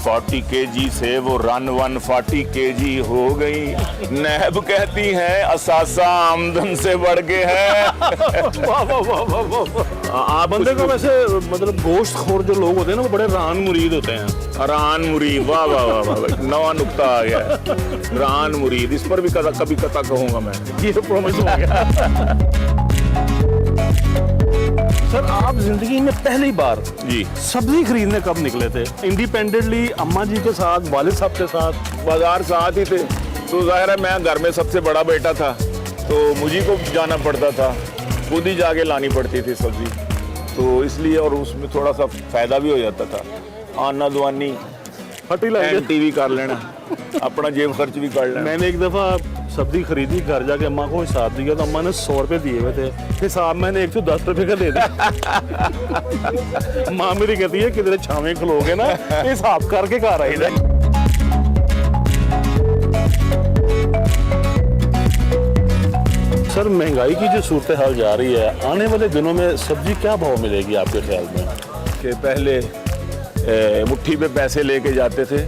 40 kg से वो रन 140 kg हो गई। नैब कहती है असासा आमदन से बढ़ के है। आप बंदे को वैसे मतलब गोश्त खोर जो लोग होते हैं ना वो बड़े रान मुरीद होते हैं। रान मुरीद, वाह वाह वाह वाह, एक नवा नुक्ता आ गया है। रान मुरीद, इस पर भी कभी कथा कहूंगा मैं। ये तो प्रॉमिस हो गया। सर आप जिंदगी में पहली बार जी सब्जी खरीदने कब निकले थे? इंडिपेंडेंटली अम्मा जी के साथ, वालिद साहब के साथ? बाजार साथ ही थे, तो जाहिर है मैं घर में सबसे बड़ा बेटा था, तो मुझी को जाना पड़ता था, खुद ही जाके लानी पड़ती थी सब्जी, तो इसलिए, और उसमें थोड़ा सा फायदा भी हो जाता था। आना दुआनी फटी लग टीवी कर लेना, अपना जेब खर्च भी कर लेना। मैंने एक दफ़ा सब्जी खरीदी, घर जाके अम्मा को हिसाब दिया तो अम्मा ने 100 रुपये दिए हुए थे, हिसाब मैंने 110 रुपये का दे दिया। माँ मेरी कहती है किधर छावे खलोगे ना, हिसाब करके घर आई जाए। सर महंगाई की जो सूरत हाल जा रही है, आने वाले दिनों में सब्जी क्या भाव मिलेगी आपके ख्याल में? कि पहले मुट्ठी पे पैसे लेके जाते थे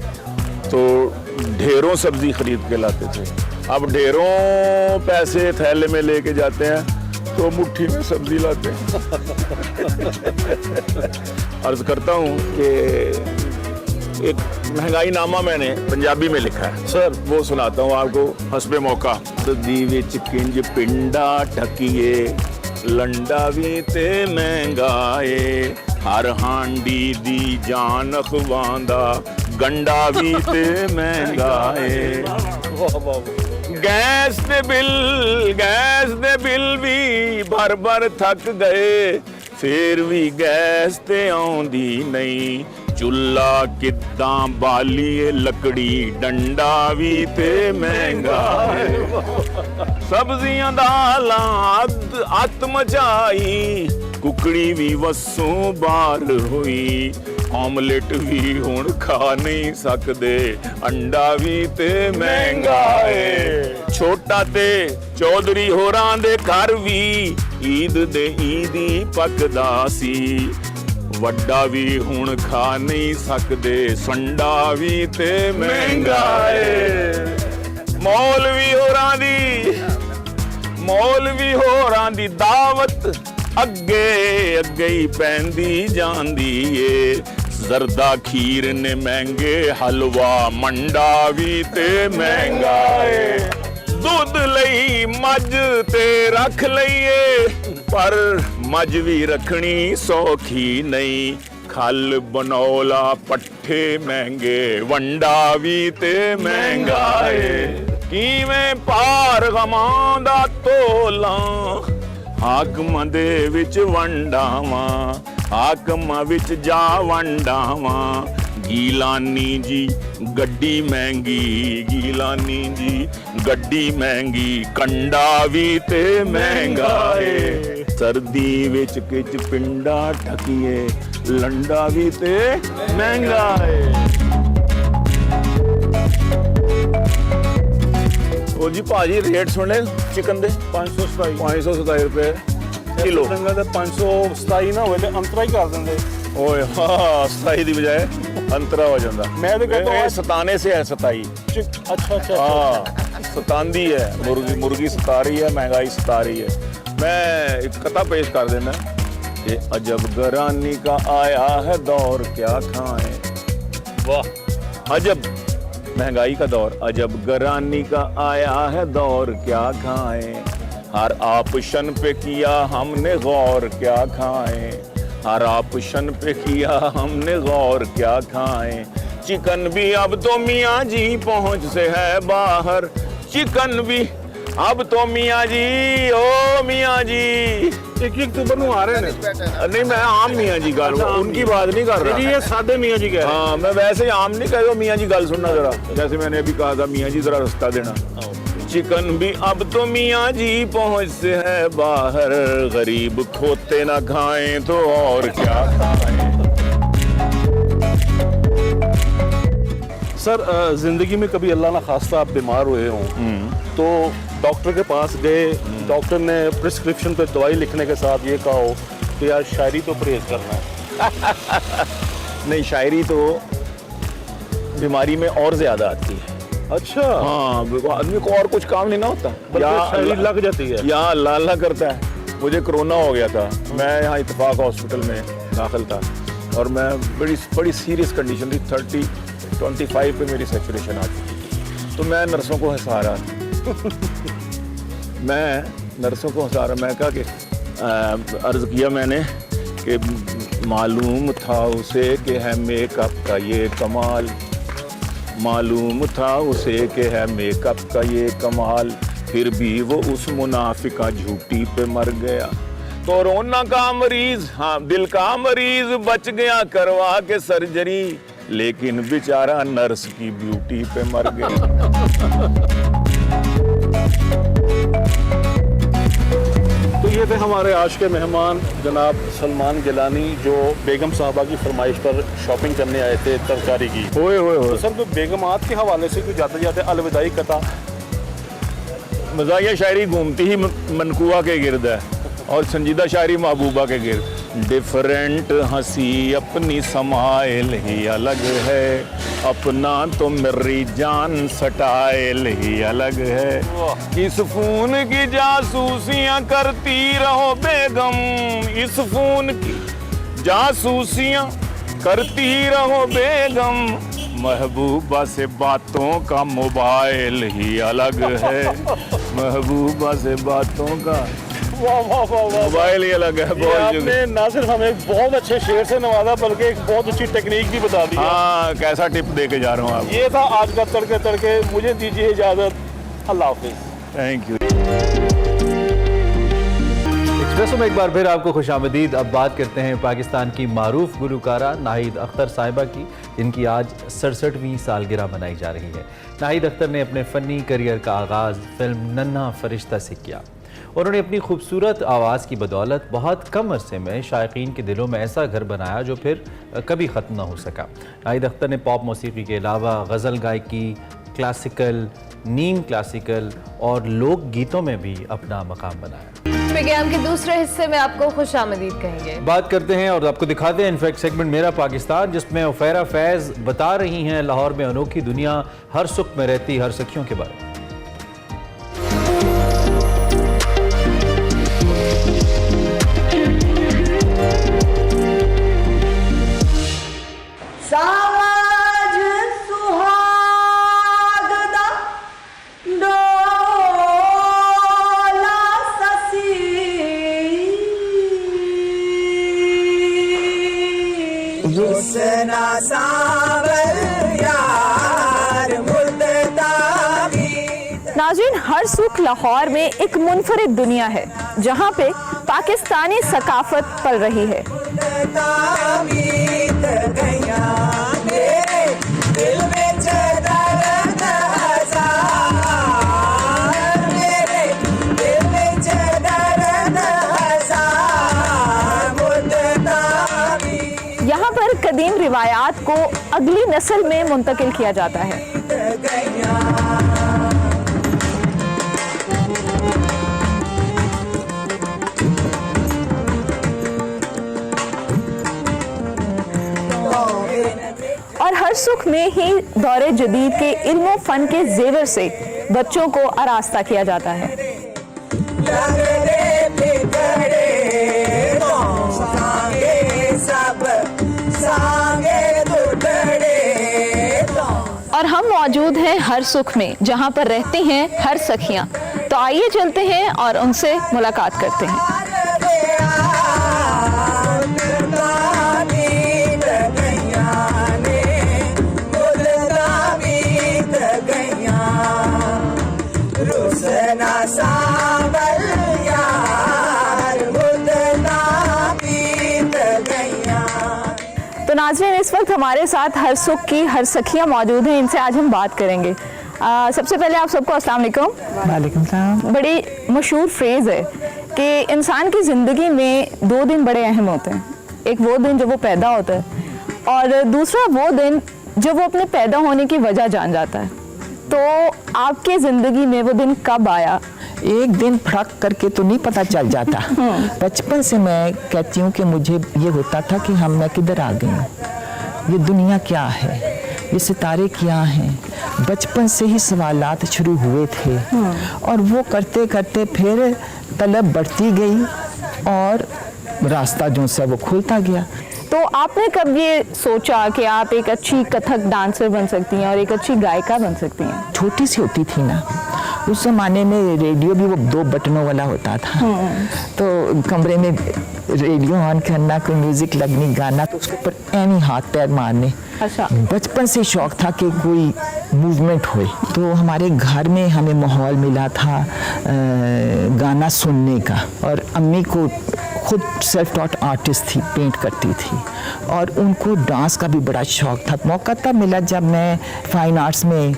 तो ढेरों सब्जी खरीद के लाते थे, अब ढेरों पैसे थैले में लेके जाते हैं तो मुट्ठी में सब्जी लाते हैं। अर्ज करता हूँ कि एक महंगाई नामा मैंने पंजाबी में लिखा है सर, वो सुनाता हूँ आपको हस्बे मौका। सदी विच किंज पिंडा ठकीए, लंडा भी ते महंगाए, हर हांडी दी जान अखवांदा, गंडा भी ते महंगाए। गैस दे बिल भी भर भर थक गए, फिर भी गैस ते आउंदी नहीं, चुल्ला किद्दां बालीए लकड़ी, डंडा भी ते महंगा है। सब्जियां दालां अत मचाई, कुकड़ी भी वसों बार हुई, ऑमलेट भी हुण खा नहीं सकदे, अंडा भी ते महंगा है। छोटा ते चौधरी होरां दे घर भी ईद दे ईदी पकदा सी, वड्डा भी हुण खा नहीं सकदे, संडा भी ते महंगा है। मौलवी होरां दी दावत अगे अगे ही पैंदी जांदी ए, जरदा खीर ने महंगे हलवा, मंडा भी ते महंगा है। दुध लई मज ते रख लईए, पर मज भी रखनी सौखी नहीं, खल बनौला पट्ठे महंगे, वंडा भी ते महंगा है। किवें पार गमां दा तोला, हाकमां दे विच वंडावां, हाकमां विच जा वंडावां, गीलानी जी गड्डी महंगी, गीलानी जी गड्डी महंगी, कंडा भी ते महंगा है। सर्दी विच किच पिंडा ठकीए, लंडा भी ते महंगा है। ओ जी भाजी रेट सुने चिकन दे 527 रुपए किलो। 527 ना होए ते अंतरा ही कर देंगे। ओए हाँ, 27 ਦੀ ਬਜਾਏ ਅੰਤਰਾ ਹੋ ਜਾਂਦਾ। मैं तो कहता हूँ सताने से है 27। अच्छा हाँ, सतांदी है, मुर्गी सता रही है, महंगाई सता रही है। मैं एक कथा पेश कर देना कि अजब गरानी का आया है दौर, क्या खाएं। वाह, अजब महंगाई का दौर, अजब गरानी का आया है दौर, क्या खाएं। हर ऑप्शन पे किया हमने गौर, क्या खाएं। हर ऑप्शन पे किया हमने गौर, क्या खाएं। चिकन भी अब तो मियाँ जी पहुँच से है बाहर, चिकन भी अब तो मियाँ जी, ओ मियाँ जी 1 अक्टूबर ਨੂੰ आ रहे हैं। नहीं, मैं आम मियाँ जी गल उनकी बात नहीं कर रहा। जी ये सादे मियाँ जी कह रहे हैं। हाँ, मैं वैसे ही आम नहीं कह रहा। मियाँ जी गल सुनना जरा, जैसे मैंने अभी कहा था, मियाँ जी जरा रास्ता देना। चिकन भी अब तो मियाँ जी पहुँच से है बाहर, गरीब खोते ना खाएं तो और क्या खाएं। सर जिंदगी में कभी अल्लाह ना खास्ता आप बीमार हुए हों तो डॉक्टर के पास गए, डॉक्टर ने प्रिस्क्रिप्शन पे दवाई लिखने के साथ ये कहा हो कि यार शायरी तो परहेज करना है? नहीं, शायरी तो बीमारी में और ज्यादा आती है। अच्छा, हाँ, आदमी को और कुछ काम नहीं ना होता, या शायरी लग जाती है, या अल्लाह अल्लाह करता है। मुझे कोरोना हो गया था, मैं यहाँ इत्तेफाक हॉस्पिटल में दाखिल था और मैं बड़ी सीरियस कंडीशन थी, 25 पे मेरी सेचुरेशन आ चुकी थी। तो मैं नर्सों को हंसा रहा मैं कहा कि अर्ज़ किया मैंने कि मालूम था उसे कि है मेकअप का ये कमाल, मालूम था उसे कि है मेकअप का ये कमाल, फिर भी वो उस मुनाफिका झूठी पे मर गया। तो रोना का मरीज, हाँ दिल का मरीज बच गया करवा के सर्जरी, लेकिन बेचारा नर्स की ब्यूटी पे मर गया। तो ये थे हमारे आज के मेहमान जनाब सलमान गिलानी, जो बेगम साहबा की फरमाइश पर शॉपिंग करने आए थे तरकारी की। होए तो सर, तो बेगमात के हवाले से कोई जाते जाते अलविदाई कथा? मज़ाहिया शायरी घूमती ही मनकुआ के गिर्द है और संजीदा शायरी महबूबा के गिर्द। डिफरेंट हंसी अपनी समाइल ही अलग है, अपना तो मेरी जान स्टाइल ही अलग है। इस फोन की जासूसियां करती रहो बेगम, इस फोन की जासूसियां करती रहो बेगम, महबूबा से बातों का मोबाइल ही अलग है, महबूबा से बातों का वाह वाह वाह वाह, मोबाइल ही अलग है। ये बहुत आपने ना सिर्फ हमें एक बहुत अच्छे शेर से नवाजा, बल्कि एक बहुत अच्छी टेक्निक भी बता दी। हाँ, कैसा टिप दे के जा रहा हूँ आप। ये था आज का तड़के तड़के। मुझे दीजिए इजाजत, अल्लाह हाफिज। Thank you. एक्सप्रेसो में एक बार फिर आपको खुशामदीद। अब बात करते हैं पाकिस्तान की मारूफ गुलकारा नाहिद अख्तर साहिबा की, जिनकी आज 67वीं सालगिरह मनाई जा रही है। नाहिद अख्तर ने अपने फ़नी करियर का आगाज़ फिल्म नन्हा फरिश्ता से किया। उन्होंने अपनी खूबसूरत आवाज़ की बदौलत बहुत कम अरसे में शायकीन के दिलों में ऐसा घर बनाया जो फिर कभी ख़त्म ना हो सका। नाहिद अख्तर ने पॉप मौसीकी के अलावा गज़ल गायकी, क्लासिकल, नीम क्लासिकल और लोक गीतों में भी अपना मकाम बनाया। प्रोग्राम के दूसरे हिस्से में आपको खुशामदीद कहेंगे। बात करते हैं और आपको दिखाते हैं इनफैक्ट सेगमेंट मेरा पाकिस्तान, जिसमें उफैरा फैज़ बता रही हैं लाहौर में अनोखी दुनिया हर सुख में रहती हर सखियों के बारे में। नाज़रीन, हर सुख लाहौर में एक मुनफरिद दुनिया है जहाँ पे पाकिस्तानी सकाफत पल रही है। यहाँ पर कदीम रिवायात को अगली नस्ल में मुंतकिल किया जाता है। और हर सुख में ही दौरे जदीद के इल्म फन के जेवर से बच्चों को आरास्ता किया जाता है। और हम मौजूद हैं हर सुख में, जहाँ पर रहती हैं हर सखियाँ। तो आइए चलते हैं और उनसे मुलाकात करते हैं। तो नाज़रीन, इस वक्त हमारे साथ हर सुख की हर सखियाँ मौजूद हैं, इनसे आज हम बात करेंगे। सबसे पहले आप सबको अस्सलाम वालेकुम। वालेकुम सलाम। बड़ी मशहूर फ्रेज़ है कि इंसान की ज़िंदगी में 2 दिन बड़े अहम होते हैं। एक वो दिन जब वो पैदा होता है और दूसरा वो दिन जब वो अपने पैदा होने की वजह जान जाता है। तो आपके ज़िंदगी में वो दिन कब आया? एक दिन फड़क करके तो नहीं पता चल जाता। बचपन से मैं कहती हूँ कि मुझे ये होता था कि मैं किधर आ गई हूँ, ये दुनिया क्या है, ये सितारे क्या हैं। बचपन से ही सवालात शुरू हुए थे और वो करते करते फिर तलब बढ़ती गई और रास्ता जो सा वो खुलता गया। तो आपने कब ये सोचा कि आप एक अच्छी कथक डांसर बन सकती हैं और एक अच्छी गायिका बन सकती हैं? छोटी सी होती थी ना, उस ज़माने में रेडियो भी वो 2 बटनों वाला होता था, तो कमरे में रेडियो ऑन करना, कोई म्यूज़िक लगनी, गाना, तो उसके ऊपर ऐनी हाथ पैर मारने। अच्छा। बचपन से शौक था कि कोई मूवमेंट होए, तो हमारे घर में हमें माहौल मिला था गाना सुनने का, और अम्मी को खुद सेल्फ टॉट आर्टिस्ट थी, पेंट करती थी, और उनको डांस का भी बड़ा शौक था। मौका तब मिला जब मैं फाइन आर्ट्स में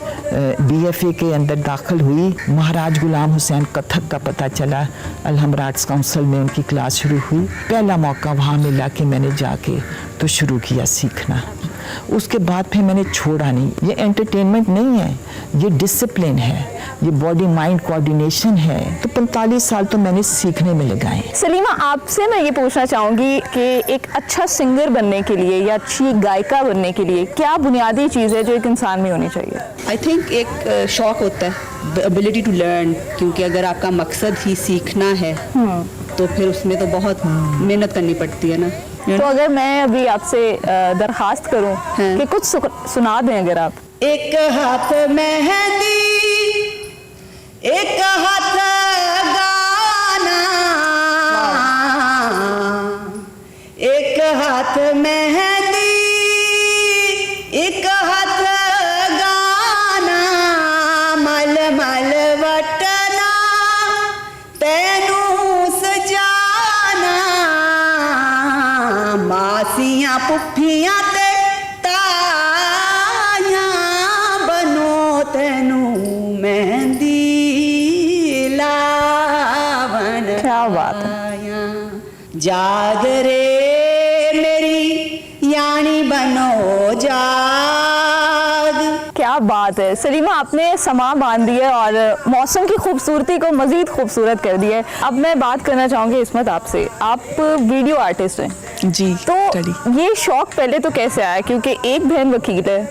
BFA के अंदर दाखिल हुई। महाराज गुलाम हुसैन कथक का पता चला, अलहमरा आर्ट्स काउंसिल में उनकी क्लास शुरू हुई। पहला मौका वहाँ मिला कि मैंने जाके तो शुरू किया सीखना। उसके बाद फिर मैंने छोड़ा नहीं। ये एंटरटेनमेंट नहीं है, ये डिसिप्लिन है, ये बॉडी माइंड कोऑर्डिनेशन है। तो 45 साल तो मैंने सीखने में लगाए। सलीमा, आपसे मैं ये पूछना चाहूँगी कि एक अच्छा सिंगर बनने के लिए या अच्छी गायिका बनने के लिए क्या बुनियादी चीज़ है जो एक इंसान में होनी चाहिए? आई थिंक एक शौक होता है, एबिलिटी टू लर्न, क्योंकि अगर आपका मकसद ही सीखना है तो फिर उसमें तो बहुत मेहनत करनी पड़ती है ना। तो अगर मैं अभी आपसे दरखास्त करूं कि कुछ सुना दें अगर आप। एक हाथ मेहंदी, एक हाथ गाना, एक हाथ मेहंदी, एक हाथ गाना, मल मल वटना तेनू सजाना, मासियां पुफियां ते ताया बनो तेनू मेहंदी लावन। क्या बात है। जाग रे मेरी यानी बनो जाग। क्या बात है सलीमा, आपने समा बांध दी है और मौसम की खूबसूरती को मजीद खूबसूरत कर दिया है। अब मैं बात करना चाहूँगी इस्मत आपसे, आप वीडियो आर्टिस्ट हैं जी। तो ये शौक पहले तो कैसे आया, क्योंकि एक बहन वकील है,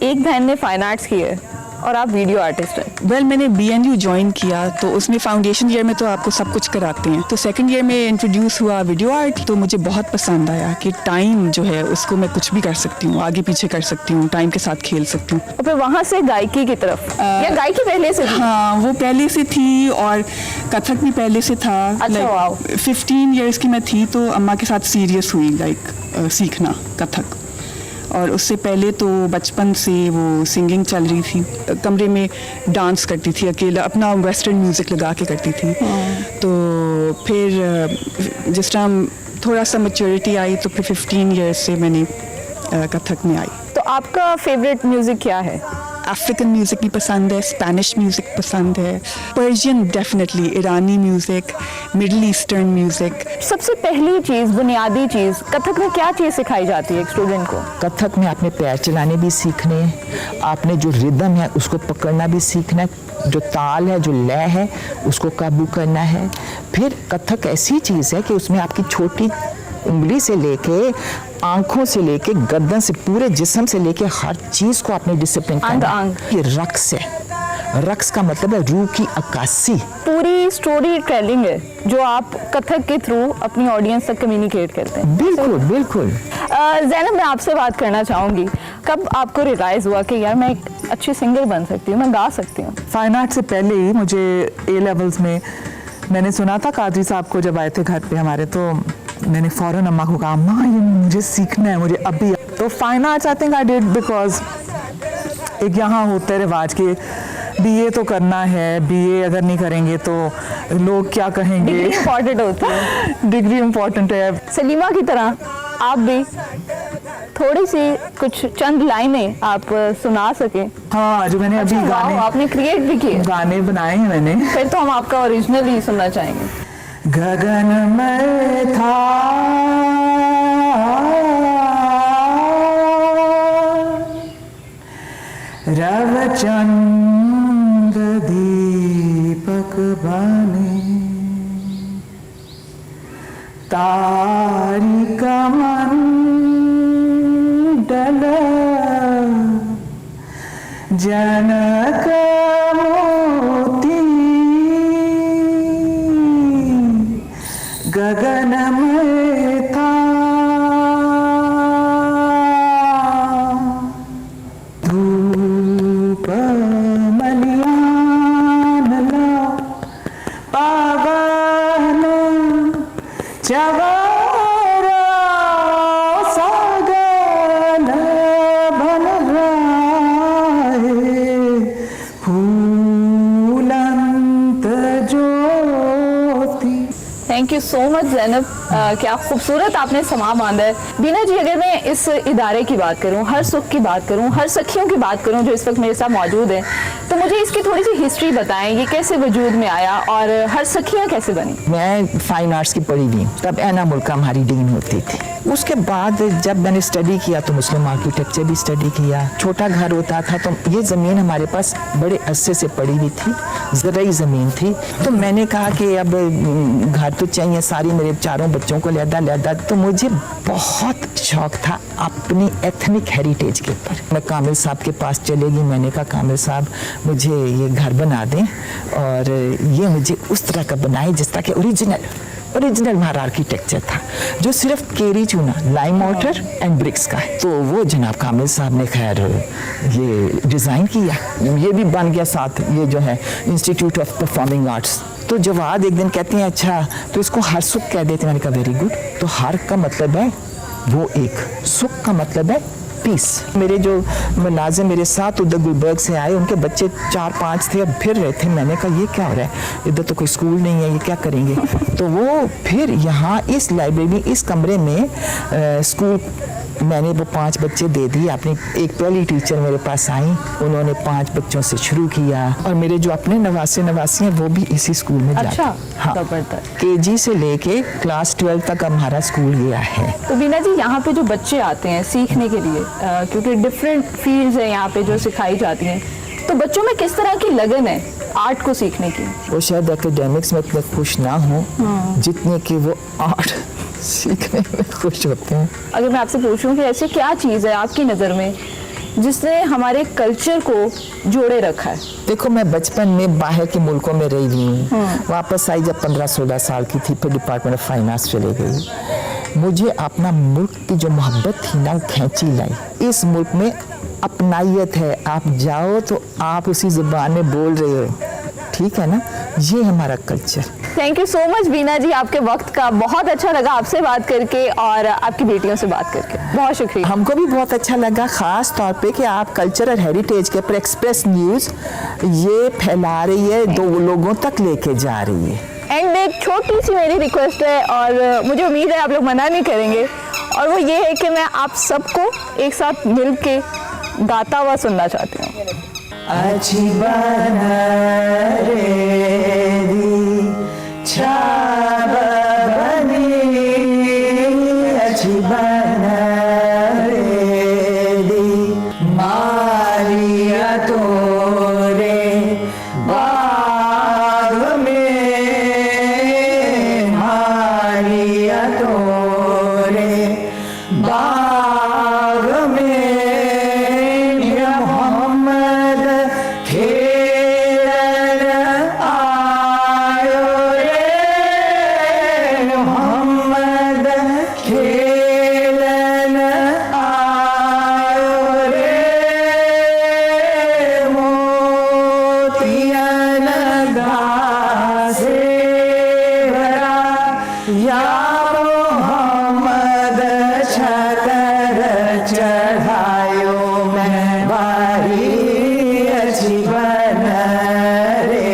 एक बहन ने फाइन आर्ट्स की है और आप वीडियो आर्टिस्ट हैं? वेल मैंने BNU ज्वाइन किया, तो उसमें फाउंडेशन ईयर में तो आपको सब कुछ कराते हैं, तो सेकंड ईयर में इंट्रोड्यूस हुआ वीडियो आर्ट, तो मुझे बहुत पसंद आया कि टाइम जो है उसको मैं कुछ भी कर सकती हूँ, आगे पीछे कर सकती हूँ, टाइम के साथ खेल सकती हूँ। और फिर वहाँ से गायकी की तरफ, या गायकी पहले से थी? हाँ, वो पहले से थी और कथक भी पहले से था। अच्छा, वाओ। 15 ईयर्स की मैं थी तो अम्मा के साथ सीरियस हुई सीखना कथक, और उससे पहले तो बचपन से वो सिंगिंग चल रही थी, कमरे में डांस करती थी अकेला, अपना वेस्टर्न म्यूज़िक लगा के करती थी। तो फिर जिस टाइम थोड़ा सा मैच्योरिटी आई तो फिर 15 ईयर्स से मैंने कथक में आई। तो आपका फेवरेट म्यूज़िक क्या है? अफ्रीकन म्यूज़िक भी पसंद है, स्पेनिश म्यूज़िक पसंद है, पर्शियन डेफिनेटली, ईरानी म्यूज़िक, मिडल ईस्टर्न म्यूज़िक। सबसे पहली चीज़, बुनियादी चीज़, कथक में क्या चीज़ सिखाई जाती है एक स्टूडेंट को? कथक में आपने पैर चलाने भी सीखने हैं, आपने जो रिदम है उसको पकड़ना भी सीखना है, जो ताल है, जो लय है, उसको काबू करना है। फिर कथक ऐसी चीज़ है कि उसमें आपकी छोटी उंगली से लेके, आंखों से लेके, गर्दन से, पूरे जिस्म से लेके हर चीज़ को आपने डिसिप्लिन करना है। ये रक्स है, रक्स का मतलब है रूह की अक्कासी। पूरी स्टोरी टेलिंग है जो आप कथक के थ्रू अपनी ऑडियंस तक कम्युनिकेट करते हैं। बिल्कुल बिल्कुल। ज़ैनब, मैं आपसे बात करना चाहूँगी, कब आपको रियलाइज़ हुआ कि यार मैं एक अच्छी सिंगर बन सकती हूँ, मैं गा सकती हूँ? फाइन आर्ट से पहले ही मुझे A लेवल्स में मैंने सुना था कादरी साहब को जब आए थे घर पे हमारे, तो मैंने फ़ौरन अम्मा को कहा, अम्मा ये मुझे सीखना है, मुझे अभी। तो fine arts I think I did because एक यहाँ होते रिवाज के BA तो करना है, BA अगर नहीं करेंगे तो लोग क्या कहेंगे। डिग्री इम्पॉर्टेंट होती है। डिग्री इम्पॉर्टेंट है। सलीमा की तरह आप भी थोड़ी सी कुछ चंद लाइनें आप सुना सकें? हाँ, जो मैंने अभी गाने आपने क्रिएट भी किए, गाने बनाए हैं मैंने। फिर तो हम आपका ओरिजिनल ही सुनना चाहेंगे। गगन में था रवचंद दीपक बने, तारिक मंडल जनक मोती, गगन में था धूप मलियान ला पावन चवारा सागन बन राहे फूलंत ज्योति। Thank you so much Zainab, क्या खूबसूरत आपने समा बांधा है। बीना जी, अगर मैं इस इदारे की बात करूं, हर सुख की बात करूं, हर सखियों की बात करूं जो इस वक्त मेरे साथ मौजूद हैं, तो मुझे इसकी थोड़ी सी हिस्ट्री बताएं, ये कैसे वजूद में आया और हर सखियां कैसे बनी? मैं फाइन आर्ट्स की पढ़ी हुई हूँ, तब एना मुल्का हमारी डीन होती थी। उसके बाद जब मैंने स्टडी किया तो मुस्लिम आर्किटेक्चर भी स्टडी किया। छोटा घर होता था तो ये ज़मीन हमारे पास बड़े अरसे से पड़ी हुई थी, ज़रूरी ज़मीन थी। तो मैंने कहा कि अब घर तो चाहिए, सारी मेरे चारों बच्चों को लिहाजा। तो मुझे बहुत शौक था अपनी एथनिक हेरिटेज के ऊपर। मैं कामिल साहब के पास चलेगी, मैंने कहा कामिल साहब मुझे ये घर बना दें और ये मुझे उस तरह का बनाए जिस तरह के ओरिजिनल हमारा आर्किटेक्चर था, जो सिर्फ केरी चूना, लाइम वाटर एंड ब्रिक्स का है। तो वो जनाब कामिल साहब ने खैर ये डिज़ाइन किया, ये भी बन गया साथ, ये जो है इंस्टीट्यूट ऑफ परफॉर्मिंग आर्ट्स। तो जवाद एक दिन कहते हैं अच्छा तो इसको हर सुख कह देते हैं। मैंने कहा वेरी गुड। तो हर का मतलब है वो एक, सुख का मतलब है पीस। मेरे जो मुलाजिम मेरे साथ उधर गुलबर्ग से आए, उनके बच्चे 4-5 थे, अब फिर रहे थे। मैंने कहा ये क्या हो रहा है, इधर तो कोई स्कूल नहीं है, ये क्या करेंगे? तो वो फिर यहाँ इस लाइब्रेरी, इस कमरे में स्कूल मैंने वो 5 बच्चे दे दिए। अपनी एक पहली टीचर मेरे पास आई, उन्होंने 5 बच्चों से शुरू किया और मेरे जो अपने नवासी हैं वो भी इसी स्कूल में जाते। अच्छा, हाँ, जबरदस्त। केजी से लेके क्लास 12 तक हमारा स्कूल गया है। तो बीना जी, यहाँ पे जो बच्चे आते हैं सीखने के लिए, क्योंकि डिफरेंट फील्ड्स हैं यहाँ पे जो सिखाई जाती हैं, तो बच्चों में किस तरह की लगन है आर्ट को सीखने की? वो शायद एकेडमिक्स में इतने खुश ना हो जितने कि वो आर्ट सीखने में खुश होते हैं। अगर मैं आपसे पूछूं कि ऐसी क्या चीज़ है आपकी नज़र में जिसने हमारे कल्चर को जोड़े रखा है? देखो, मैं बचपन में बाहर के मुल्कों में रही हुई हूँ, वापस आई जब 15-16 साल की थी, फिर डिपार्टमेंट ऑफ फाइनेंस चले गई। मुझे अपना मुल्क की जो मोहब्बत थी ना, वो खींची लाई। इस मुल्क में अपनाइयत है, आप जाओ तो आप उसी ज़ुबान में बोल रहे हो, ठीक है ना? ये हमारा culture. Thank you so much Bina ji, आपके वक्त का बहुत अच्छा लगा आपसे बात करके और आपकी बेटियों से बात करके, बहुत शुक्रिया। हमको भी बहुत अच्छा लगा, ख़ास तौर पे कि आप कल्चर और हेरिटेज के ऊपर एक्सप्रेस न्यूज़ ये फैला रही है, 2 लोगों तक लेके जा रही है। एंड एक छोटी सी मेरी रिक्वेस्ट है और मुझे उम्मीद है आप लोग मना नहीं करेंगे, और वो ये है कि मैं आप सबको एक साथ मिल के गाता हुआ सुनना चाहती हूँ। अच्छी बनेगी छाब बनी, अच्छी बनेगी मारिया तोरे बाग में, मारिया तोरे बाग में मोहम्मद खेलन आयो रे, मोहम्मद खेलन आयो रे, मोतियन घासे भरा या मोहम्मद छतर चढ़ायो मैं बारी अच्छी बन रे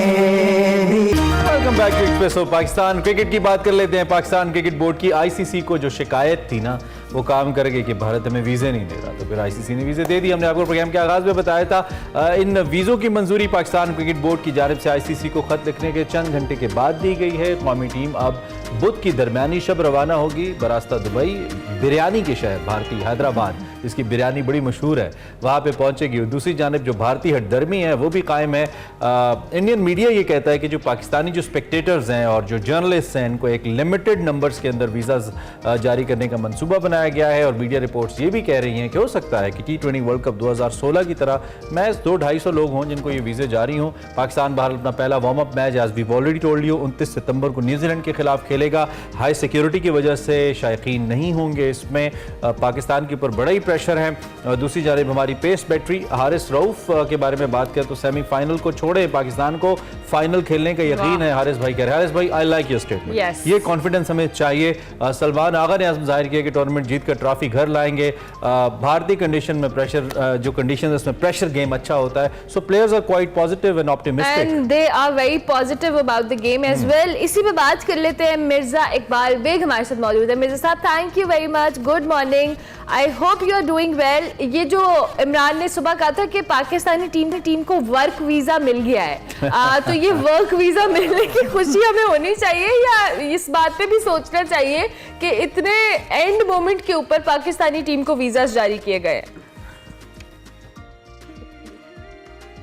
दी। Welcome back to Expresso Pakistan. Cricket की बात कर लेते हैं। पाकिस्तान क्रिकेट बोर्ड की आईसीसी को जो शिकायत थी ना, वो काम करेगी कि भारत हमें वीज़े नहीं दे रहा, तो फिर आईसीसी ने वीज़े दे दी। हमने आपको प्रोग्राम के आगाज़ में बताया था, इन वीज़ों की मंजूरी पाकिस्तान क्रिकेट बोर्ड की जानिब से आईसीसी को खत लिखने के चंद घंटे के बाद दी गई है। कौमी टीम अब बुध की दरमियानी शब रवाना होगी बरास्ता दुबई। बिरयानी के शहर भारतीय हैदराबाद, जिसकी बिरयानी बड़ी मशहूर है, वहाँ पे पहुँचेगी। और दूसरी जानिब जो भारतीय हटदर्मी है वो भी कायम है। इंडियन मीडिया ये कहता है कि जो पाकिस्तानी जो स्पेक्टेटर्स हैं और जो जर्नलिस्ट हैं, इनको एक लिमिटेड नंबर्स के अंदर वीज़ा जारी करने का मंसूबा बनाया बनाया गया है और मीडिया रिपोर्ट्स ये भी कह रही हैं कि हो सकता है कि T20 वर्ल्ड कप 2016 की तरह मैच 200-250 लोग हों जिनको ये वीज़े जारी हों। पाकिस्तान बाहर अपना पहला warm up match as we already told you 29 सितंबर को न्यूजीलैंड के खिलाफ खेलेगा। हाई सिक्योरिटी की वजह से शायकीन नहीं होंगे इसमें, पाकिस्तान के ऊपर बड़ा ही प्रेशर है। दूसरी जानिब हमारी पेस बैटरी हारिस रऊफ के बारे में बात करें तो सेमीफाइनल को छोड़े पाकिस्तान को फाइनल खेलने का यकीन है, हारिस भाई कह रहे हैं। हारिस भाई, आई लाइक योर स्टेटमेंट, ये कॉन्फिडेंस हमें चाहिए। सलमान आगा ने आज़म जाहिर किया कि टूर्नामेंट जीत कर ट्रॉफी घर लाएंगे। भारतीय कंडीशन में प्रेशर, जो कंडीशन है उसमें प्रेशर गेम अच्छा होता है, so players are quite positive and optimistic and they are very positive about the game as well. इसी पे बात कर लेते हैं, मिर्जा इकबाल बेग हमारे साथ मौजूद है। Mirza sahab, thank you very much, good morning, I hope you are doing well. ये जो इमरान ने सुबह कहा था कि पाकिस्तानी टीम को वर्क वीजा मिल गया है, तो ये वर्क वीजा मिलने की खुशी हमें होनी चाहिए या इस बात पे भी सोचना चाहिए कि इतने एंड मोमेंट के ऊपर पाकिस्तानी टीम को वीजा जारी किए गए?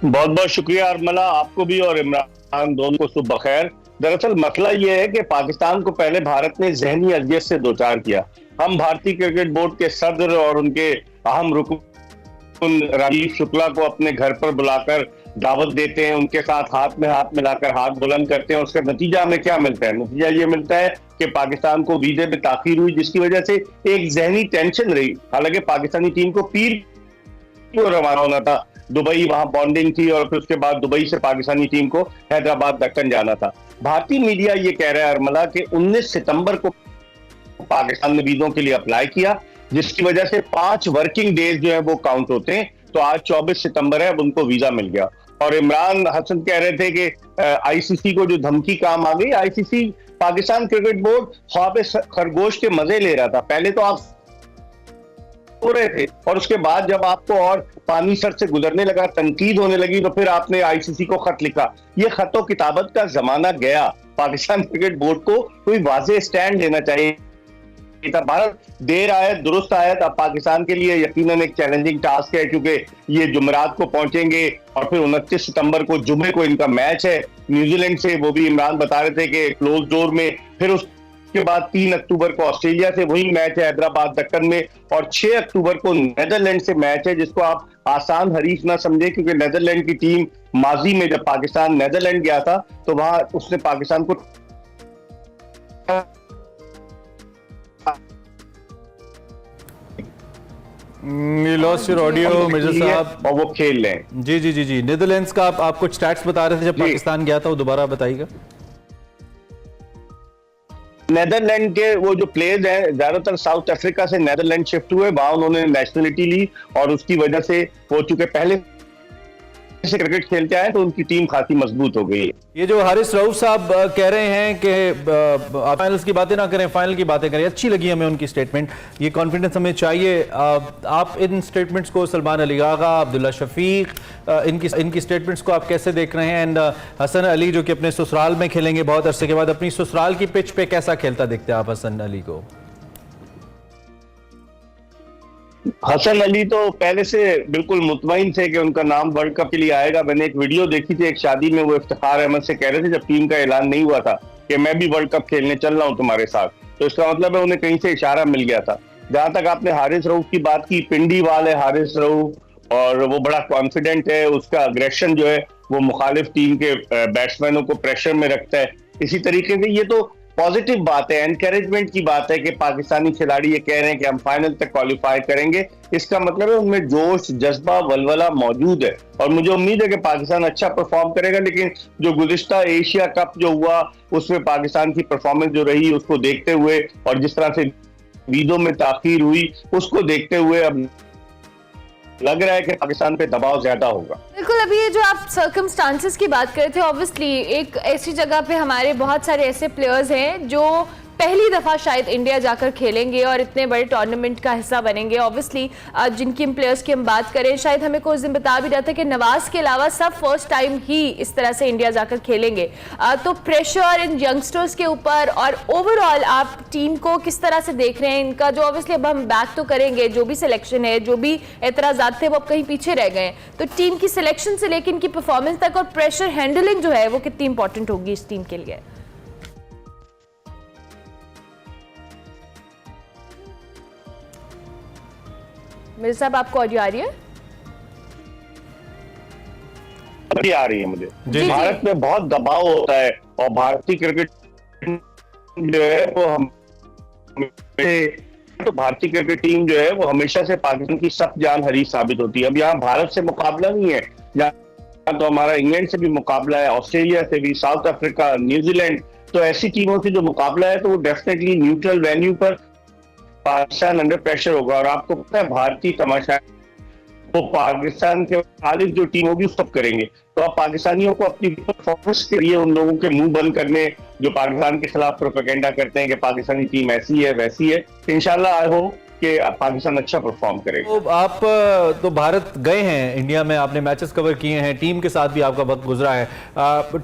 बहुत बहुत शुक्रिया अरमला, आपको भी और इमरान दोनों को सुबह खैर। दरअसल मसला ये है कि पाकिस्तान को पहले भारत ने जहनी अजियत से दो चार किया। हम भारतीय क्रिकेट बोर्ड के सदर और उनके अहम रुकन राजीव शुक्ला को अपने घर पर बुलाकर दावत देते हैं, उनके साथ हाथ में हाथ मिलाकर हाथ बुलंद करते हैं। उसका नतीजा हमें क्या मिलता है? नतीजा ये मिलता है कि पाकिस्तान को वीजे में ताखीर हुई, जिसकी वजह से एक जहनी टेंशन रही। हालांकि पाकिस्तानी टीम को पीर को रवाना होना था दुबई, वहां बॉन्डिंग थी और फिर उसके बाद दुबई से पाकिस्तानी टीम को हैदराबाद दक्कन जाना था। भारतीय मीडिया ये कह रहा है अरमला कि 19 सितंबर को पाकिस्तान ने वीजों के लिए अप्लाई किया, जिसकी वजह से 5 वर्किंग डेज जो है वो काउंट होते हैं। तो आज 24 सितंबर है, अब उनको वीजा मिल गया। और इमरान हसन कह रहे थे कि आईसीसी को जो धमकी काम आ गई, आईसीसी पाकिस्तान क्रिकेट बोर्ड ख्वाब खरगोश के मजे ले रहा था। पहले तो आप हो रहे थे और उसके बाद जब आपको और पानी सर से गुजरने लगा, तनकीद होने लगी, तो फिर आपने आईसीसी को खत लिखा। ये खतो किताबत का जमाना गया। पाकिस्तान क्रिकेट बोर्ड को कोई वाज़ेह स्टैंड लेना चाहिए। भारत देर आयत दुरुस्त आयत अब पाकिस्तान के लिए यकीनन एक चैलेंजिंग टास्क है, क्योंकि ये जुमेरात को पहुंचेंगे और फिर 29 सितंबर को जुमे को इनका मैच है न्यूजीलैंड से। वो भी इमरान बता रहे थे कि क्लोज डोर में। फिर उसके बाद 3 अक्टूबर को ऑस्ट्रेलिया से वही मैच है हैदराबाद दक्कन में, और 6 अक्टूबर को नीदरलैंड से मैच है, जिसको आप आसान हरीफ ना समझे, क्योंकि नीदरलैंड की टीम माजी में जब पाकिस्तान नीदरलैंड गया था तो वहां उसने पाकिस्तान को लॉस्ट योर ऑडियो मिर्जा साहब, और वो खेल लें। जी नीदरलैंड्स का आप कुछ स्टैट्स बता रहे थे जब पाकिस्तान गया था, वो दोबारा बताइएगा। नेदरलैंड के वो जो प्लेयर्स हैं ज्यादातर साउथ अफ्रीका से नेदरलैंड शिफ्ट हुए, वहां उन्होंने नेशनलिटी ली और उसकी वजह से वो चूंकि पहले से क्रिकेट खेलते आए तो उनकी टीम खासी मजबूत हो गई है। ये जो हारिस रऊफ साहब कह रहे हैं कि आप फाइनल्स की बातें ना करें, फाइनल की बातें करें, अच्छी लगी हमें उनकी स्टेटमेंट। ये कॉन्फिडेंस हमें चाहिए। आप इन स्टेटमेंट्स को, सलमान अली आगा, अब्दुल्ला शफीक, इनकी स्टेटमेंट्स को आप कैसे देख रहे हैं? एंड हसन अली जो कि अपने ससुराल में खेलेंगे बहुत अरसे के बाद, अपनी ससुराल की पिच पे कैसा खेलता देखते हैं आप हसन अली को? हसन अली तो पहले से बिल्कुल मुतमईन थे कि उनका नाम वर्ल्ड कप के लिए आएगा। मैंने एक वीडियो देखी थी एक शादी में, वो इफ्तिखार अहमद से कह रहे थे जब टीम का ऐलान नहीं हुआ था कि मैं भी वर्ल्ड कप खेलने चल रहा हूं तुम्हारे साथ, तो इसका मतलब है उन्हें कहीं से इशारा मिल गया था। जहां तक आपने हारिस रऊफ की बात की, पिंडी वाल है हारिस रऊफ और वो बड़ा कॉन्फिडेंट है, उसका अग्रेशन जो है वो मुखालिफ टीम के बैट्समैनों को प्रेशर में रखता है। इसी तरीके से ये तो पॉजिटिव बात है, एनकरेजमेंट की बात है कि पाकिस्तानी खिलाड़ी ये कह रहे हैं कि हम फाइनल तक क्वालिफाई करेंगे। इसका मतलब है उनमें जोश, जज्बा, वलवला मौजूद है और मुझे उम्मीद है कि पाकिस्तान अच्छा परफॉर्म करेगा। लेकिन जो गुज़िश्ता एशिया कप जो हुआ उसमें पाकिस्तान की परफॉर्मेंस जो रही उसको देखते हुए और जिस तरह से वीजों में ताखीर हुई उसको देखते हुए अब लग रहा है कि पाकिस्तान पे दबाव ज्यादा होगा। बिल्कुल, अभी ये जो आप सर्कमस्टांसेस की बात कर रहे थे, ऑब्वियसली एक ऐसी जगह पे हमारे बहुत सारे ऐसे प्लेयर्स हैं जो पहली दफ़ा शायद इंडिया जाकर खेलेंगे और इतने बड़े टूर्नामेंट का हिस्सा बनेंगे। ऑब्वियसली जिनकी प्लेयर्स की हम बात करें, शायद हमें कुछ दिन बता भी रहा था कि नवाज के अलावा सब फर्स्ट टाइम ही इस तरह से इंडिया जाकर खेलेंगे। तो प्रेशर इन यंगस्टर्स के ऊपर और ओवरऑल आप टीम को किस तरह से देख रहे हैं इनका, जो ऑब्वियसली अब हम बैक तो करेंगे, जो भी सिलेक्शन है, जो भी एतराज़ात थे वो अब कहीं पीछे रह गए, तो टीम की सिलेक्शन से लेकर इनकी परफॉर्मेंस तक और प्रेशर हैंडलिंग जो है वो कितनी इंपॉर्टेंट होगी इस टीम के लिए? मिर्जा साहब, आपको ऑडियो आ रही है? अभी आ रही है मुझे। जी, भारत में बहुत दबाव होता है और भारतीय क्रिकेट जो है वो तो भारतीय क्रिकेट टीम जो है वो हमेशा से पाकिस्तान की सख्त जान हरीफ साबित होती है। अब यहाँ भारत से मुकाबला नहीं है, यहाँ तो हमारा इंग्लैंड से भी मुकाबला है, ऑस्ट्रेलिया से भी, साउथ अफ्रीका, न्यूजीलैंड, तो ऐसी टीमों से जो मुकाबला है तो वो डेफिनेटली न्यूट्रल वेन्यू पर पाकिस्तान अंडर प्रेशर होगा। और आपको पता है भारतीय तमाशा वो पाकिस्तान के खालिद जो टीम होगी सब करेंगे। तो अब पाकिस्तानियों को अपनी परफॉर्मेंस के लिए उन लोगों के मुंह बंद करने जो पाकिस्तान के खिलाफ प्रोपेगेंडा करते हैं कि पाकिस्तानी टीम ऐसी है वैसी है, इंशाल्लाह आई होप कि पाकिस्तान अच्छा परफॉर्म करेगा। तो आप तो भारत गए हैं, इंडिया में आपने मैचेस कवर किए हैं, टीम के साथ भी आपका वक्त गुजरा है,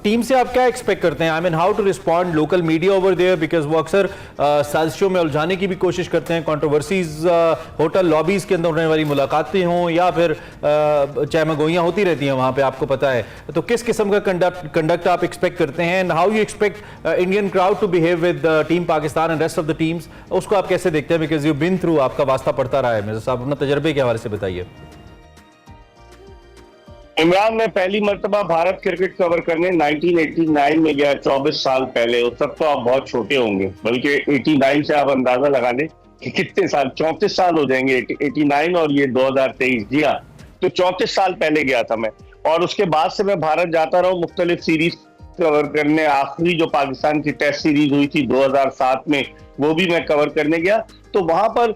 टीम से आप क्या एक्सपेक्ट करते हैं? I mean how to respond local media over there, because वो अक्सर साजिशों में उलझाने की भी कोशिश करते हैं, कंट्रोवर्सीज होटल लॉबीज के अंदर होने वाली मुलाकातें हों या फिर चहमगोइयाँ होती रहती हैं वहाँ पे, आपको पता है। तो किस किस्म का कंडक्ट आप एक्सपेक्ट करते हैं and how you expect Indian crowd to behave with team Pakistan and rest of the teams, उसको आप कैसे देखते हैं? बिकॉज यू बिन थ्रू, आपका वास्ता पड़ता रहा है। मिर्जा साहब अपना तजर्बे के हवाले से बताइए। इमरान, मैं पहली मर्तबा भारत क्रिकेट कवर करने 1989 में गया, 24 साल पहले। उस वक्त तो आप बहुत छोटे होंगे, बल्कि 89 से आप अंदाजा लगा लें कि कितने साल, 34 साल हो जाएंगे। 89 और ये 2023, जी हाँ, तो 34 साल पहले गया था मैं। और उसके बाद से मैं भारत जाता रहा, मुख्तलिफ सीरीज कवर करने। आखिरी जो पाकिस्तान की टेस्ट सीरीज हुई थी 2007 में, वो भी मैं कवर करने गया। तो वहां पर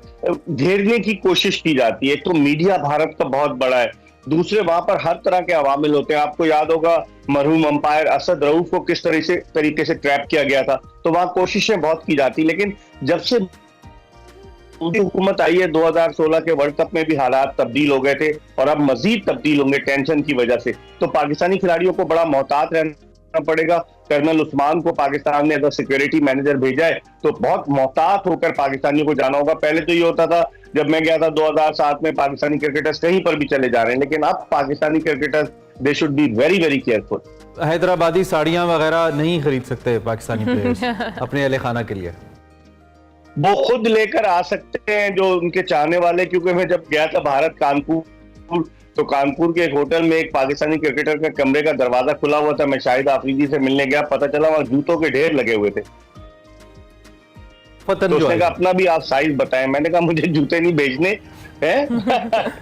घेरने की कोशिश की जाती है। तो मीडिया भारत का बहुत बड़ा है, दूसरे वहां पर हर तरह के अवामिल होते हैं। आपको याद होगा मरहूम अंपायर असद रऊफ को किस तरीके से ट्रैप किया गया था। तो वहां कोशिशें बहुत की जाती, लेकिन जब से हुकूमत आई है 2016 के वर्ल्ड कप में भी हालात तब्दील हो गए थे और अब मजीद तब्दील होंगे टेंशन की वजह से। तो पाकिस्तानी खिलाड़ियों को बड़ा मोहतात रहना पड़ेगा। कर्नल उस्मान को पाकिस्तान ने अगर सिक्योरिटी मैनेजर भेजा है तो बहुत मोहतात होकर पाकिस्तानियों को जाना होगा। पहले तो ये होता था, जब मैं गया था 2007 में, पाकिस्तानी क्रिकेटर्स कहीं पर भी चले जा रहे हैं, लेकिन अब Pakistani cricketers they should be very very careful. Hyderabadi साड़ियां वगैरह नहीं खरीद सकते पाकिस्तानी प्लेयर्स अपने अहले खाना के लिए? वो खुद लेकर आ सकते हैं जो उनके चाहने वाले। क्योंकि मैं जब गया था भारत कानपुर, तो कानपुर के एक होटल में एक पाकिस्तानी क्रिकेटर का कमरे का दरवाजा खुला हुआ था। मैं शाहिद आफरीदी से मिलने गया, पता चला वहां जूतों के ढेर लगे हुए थे। तो उसने कहा अपना भी आप साइज बताएं। मैंने कहा मुझे जूते नहीं भेजने हैं।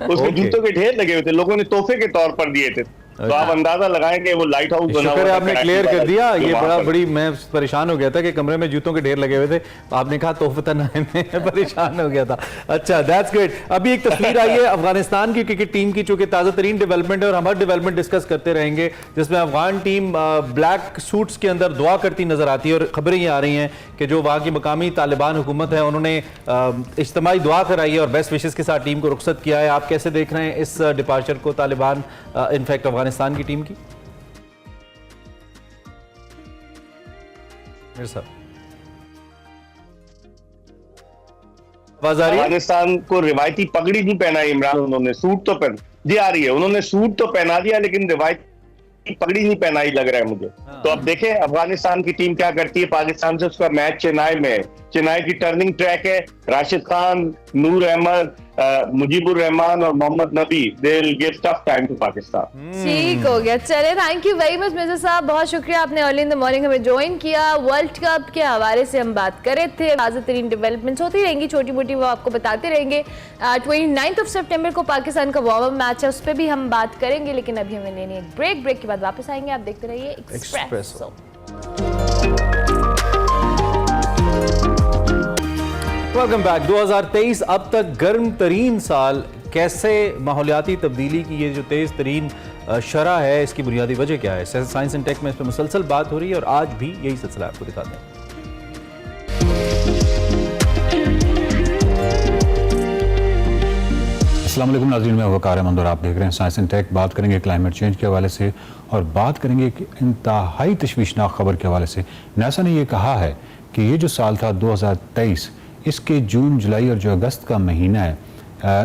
उसके जूतों के ढेर लगे हुए थे, लोगों ने तोहफे के तौर पर दिए थे। तो आप अंदाजा लगाएं कि वो लाइट हाउस बना हुआ था। आपने क्लियर कर दिया, ये बड़ी मैं परेशान हो गया था कि कमरे में जूतों के ढेर लगे हुए थे, आपने कहा तोहफतन मैं परेशान हो गया था। अच्छा, दैट्स ग्रेट। अभी एक तस्वीर आई है अफगानिस्तान की क्रिकेट टीम की, चूंकि ताज़ा तरीन डेवलपमेंट है और हम हर डेवलपमेंट डिस्कस करते रहेंगे, जिसमें अफगान टीम ब्लैक सूट्स के अंदर दुआ करती नजर आती है। और खबरें ये आ रही हैं कि जो वहाँ की मकामी तालिबान हुकूमत है उन्होंने इज्तिमाई दुआ कराई है और बेस्ट विशेस के साथ टीम को रुखसत किया है। आप कैसे देख रहे हैं इस डिपार्चर को तालिबान, इनफैक्ट अफगानिस्तान की टीम की? अफगानिस्तान को रिवायती पगड़ी नहीं पहनाई इमरान, उन्होंने सूट तो पहन जी आ रही है, उन्होंने सूट तो पहना दिया लेकिन रिवायती पगड़ी नहीं पहनाई लग रहा है मुझे। तो अब देखें अफगानिस्तान की टीम क्या करती है पाकिस्तान से। उसका मैच चेन्नई में है, चेन्नई की टर्निंग ट्रैक है। राशिद खान, नूर अहमद, मुजीबुर रहमान और Mohammad Nabi, they will give tough time to Pakistan. ठीक हो गया, चले, thank you very much Mirza sahab, बहुत शुक्रिया आपने अर्ली इन द मॉर्निंग हमें ज्वाइन किया। वर्ल्ड कप के हवाले से हम बात कर रहे थे, ताज़ा तरीन डेवलपमेंट्स होती रहेंगी, छोटी मोटी वो आपको बताते रहेंगे। 29 सितंबर को पाकिस्तान का वार्म अप मैच है, उस पर भी हम बात करेंगे, लेकिन अभी हमें लेनी एक ब्रेक के बाद वापस आएंगे। आप देखते रहिए एक्सप्रेसो। Welcome back. 2023 अब तक गर्म तरीन साल, कैसे माहौलियाती तब्दीली की ये जो तेज़ तरीन शरह है, इसकी बुनियादी वजह क्या है? साइंस एंड टेक में इस पर मुसलसल बात हो रही है और आज भी यही सिलसिला आपको दिखाते हैं। अस्सलाम वालेकुम नाज़रीन, मैं वकार अहमद और आप देख रहे हैं साइंस एंड टेक। बात करेंगे क्लाइमेट चेंज के हवाले से और बात करेंगे एक इंतहाई तशवीशनाक खबर के हवाले से। नासा ने यह कहा है कि ये जो साल था 2023, इसके जून, जुलाई और जो अगस्त का महीना है,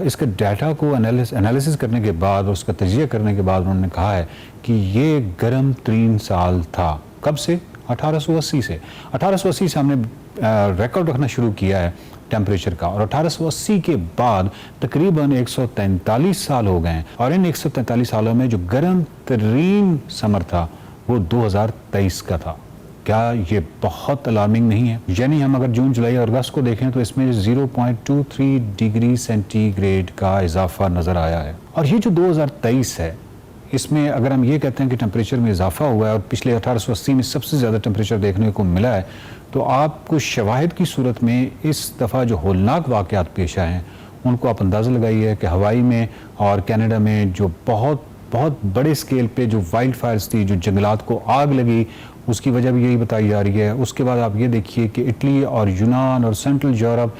इसके डाटा को एनालिसिस करने के बाद और उसका तजिया करने के बाद उन्होंने कहा है कि ये गर्म तरीन साल था। कब से? 1880 से। 1880 से हमने रिकॉर्ड रखना शुरू किया है टेम्परेचर का, और 1880 के बाद तकरीबन 143 साल हो गए हैं, और इन 143 सालों में जो गर्म तरीन समर था वो 2023 का था। क्या ये बहुत अलार्मिंग नहीं है? यानी हम अगर जून, जुलाई और अगस्त को देखें तो इसमें 0.23 डिग्री सेंटीग्रेड का इजाफा नज़र आया है। और ये जो 2023 है, इसमें अगर हम ये कहते हैं कि टेम्परेचर में इजाफा हुआ है और पिछले 1880 में सबसे ज़्यादा टेम्परेचर देखने को मिला है, तो आपको शवाहिद की सूरत में इस दफ़ा जो होलनाक वाक़यात पेश आए हैं उनको आप अंदाज़ा लगाइए कि हवाई में और कनाडा में जो बहुत बड़े स्केल पे जो वाइल्ड फायर्स थी, जो जंगलात को आग लगी, उसकी वजह भी यही बताई जा रही है। उसके बाद आप ये देखिए कि इटली और यूनान और सेंट्रल यूरोप,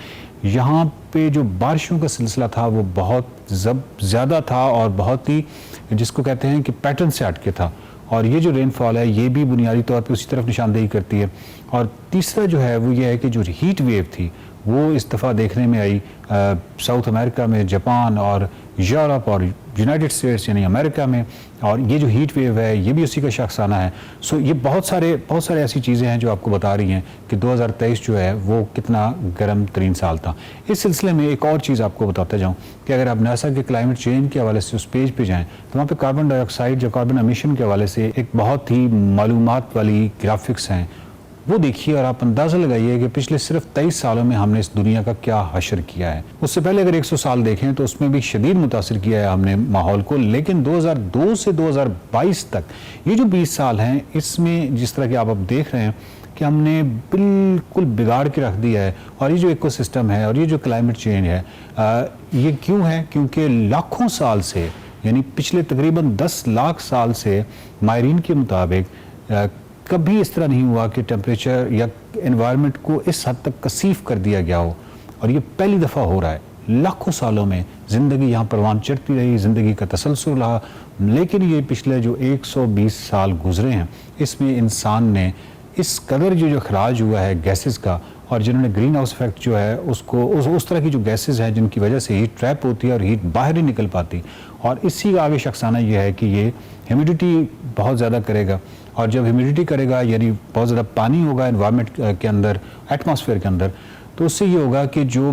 यहाँ पे जो बारिशों का सिलसिला था वो बहुत ज़्यादा था और बहुत ही, जिसको कहते हैं कि पैटर्न से हटके था। और ये जो रेनफॉल है ये भी बुनियादी तौर पे उसी तरफ निशानदेही करती है। और तीसरा जो है वो ये है कि जो हीट वेव थी वो इस दफ़ा देखने में आई साउथ अमेरिका में, जापान और यूरोप और यूनाइटेड स्टेट्स यानी अमेरिका में, और ये जो हीट वेव है ये भी उसी का शख्साना है। सो ये बहुत सारे ऐसी चीज़ें हैं जो आपको बता रही हैं कि 2023 जो है वो कितना गर्म तरीन साल था। इस सिलसिले में एक और चीज़ आपको बताता जाऊँ कि अगर आप नासा के क्लाइमेट चेंज के हवाले से उस पेज पे जाएँ तो वहाँ पे कार्बन डाइऑक्साइड या कार्बन एमिशन के हवाले से एक बहुत ही मालूमात वाली ग्राफिक्स हैं, वो देखिए और आप अंदाज़ा लगाइए कि पिछले सिर्फ 23 सालों में हमने इस दुनिया का क्या हशर किया है। उससे पहले अगर 100 साल देखें तो उसमें भी शदीद मुतासिर किया है हमने माहौल को, लेकिन 2002 से 2022 तक ये जो 20 साल हैं इसमें जिस तरह के आप अब देख रहे हैं कि हमने बिल्कुल बिगाड़ के रख दिया है। और ये जो इकोसिस्टम है और ये जो क्लाइमेट चेंज है ये क्यों है? क्योंकि लाखों साल से, यानी पिछले तकरीबन 10 लाख साल से माहिरीन के मुताबिक कभी इस तरह नहीं हुआ कि टेम्परेचर या एनवायरनमेंट को इस हद तक कसीफ कर दिया गया हो, और ये पहली दफ़ा हो रहा है। लाखों सालों में ज़िंदगी यहाँ परवान चढ़ती रही, ज़िंदगी का तसलसल रहा, लेकिन ये पिछले जो 120 साल गुजरे हैं इसमें इंसान ने इस कदर जो अखराज हुआ है गैसेस का, और जिन्होंने ग्रीन हाउस इफेक्ट जो है उसको उस तरह की जो गैसेस हैं जिनकी वजह से हीट ट्रैप होती है और हीट बाहर नहीं निकल पाती, और इसी का आगे शख्साना ये है कि ये ह्यूमिडिटी बहुत ज़्यादा करेगा, और जब ह्यूमिडिटी करेगा यानी बहुत ज़्यादा पानी होगा एनवायरनमेंट के अंदर, एटमॉस्फेयर के अंदर, तो उससे ये होगा कि जो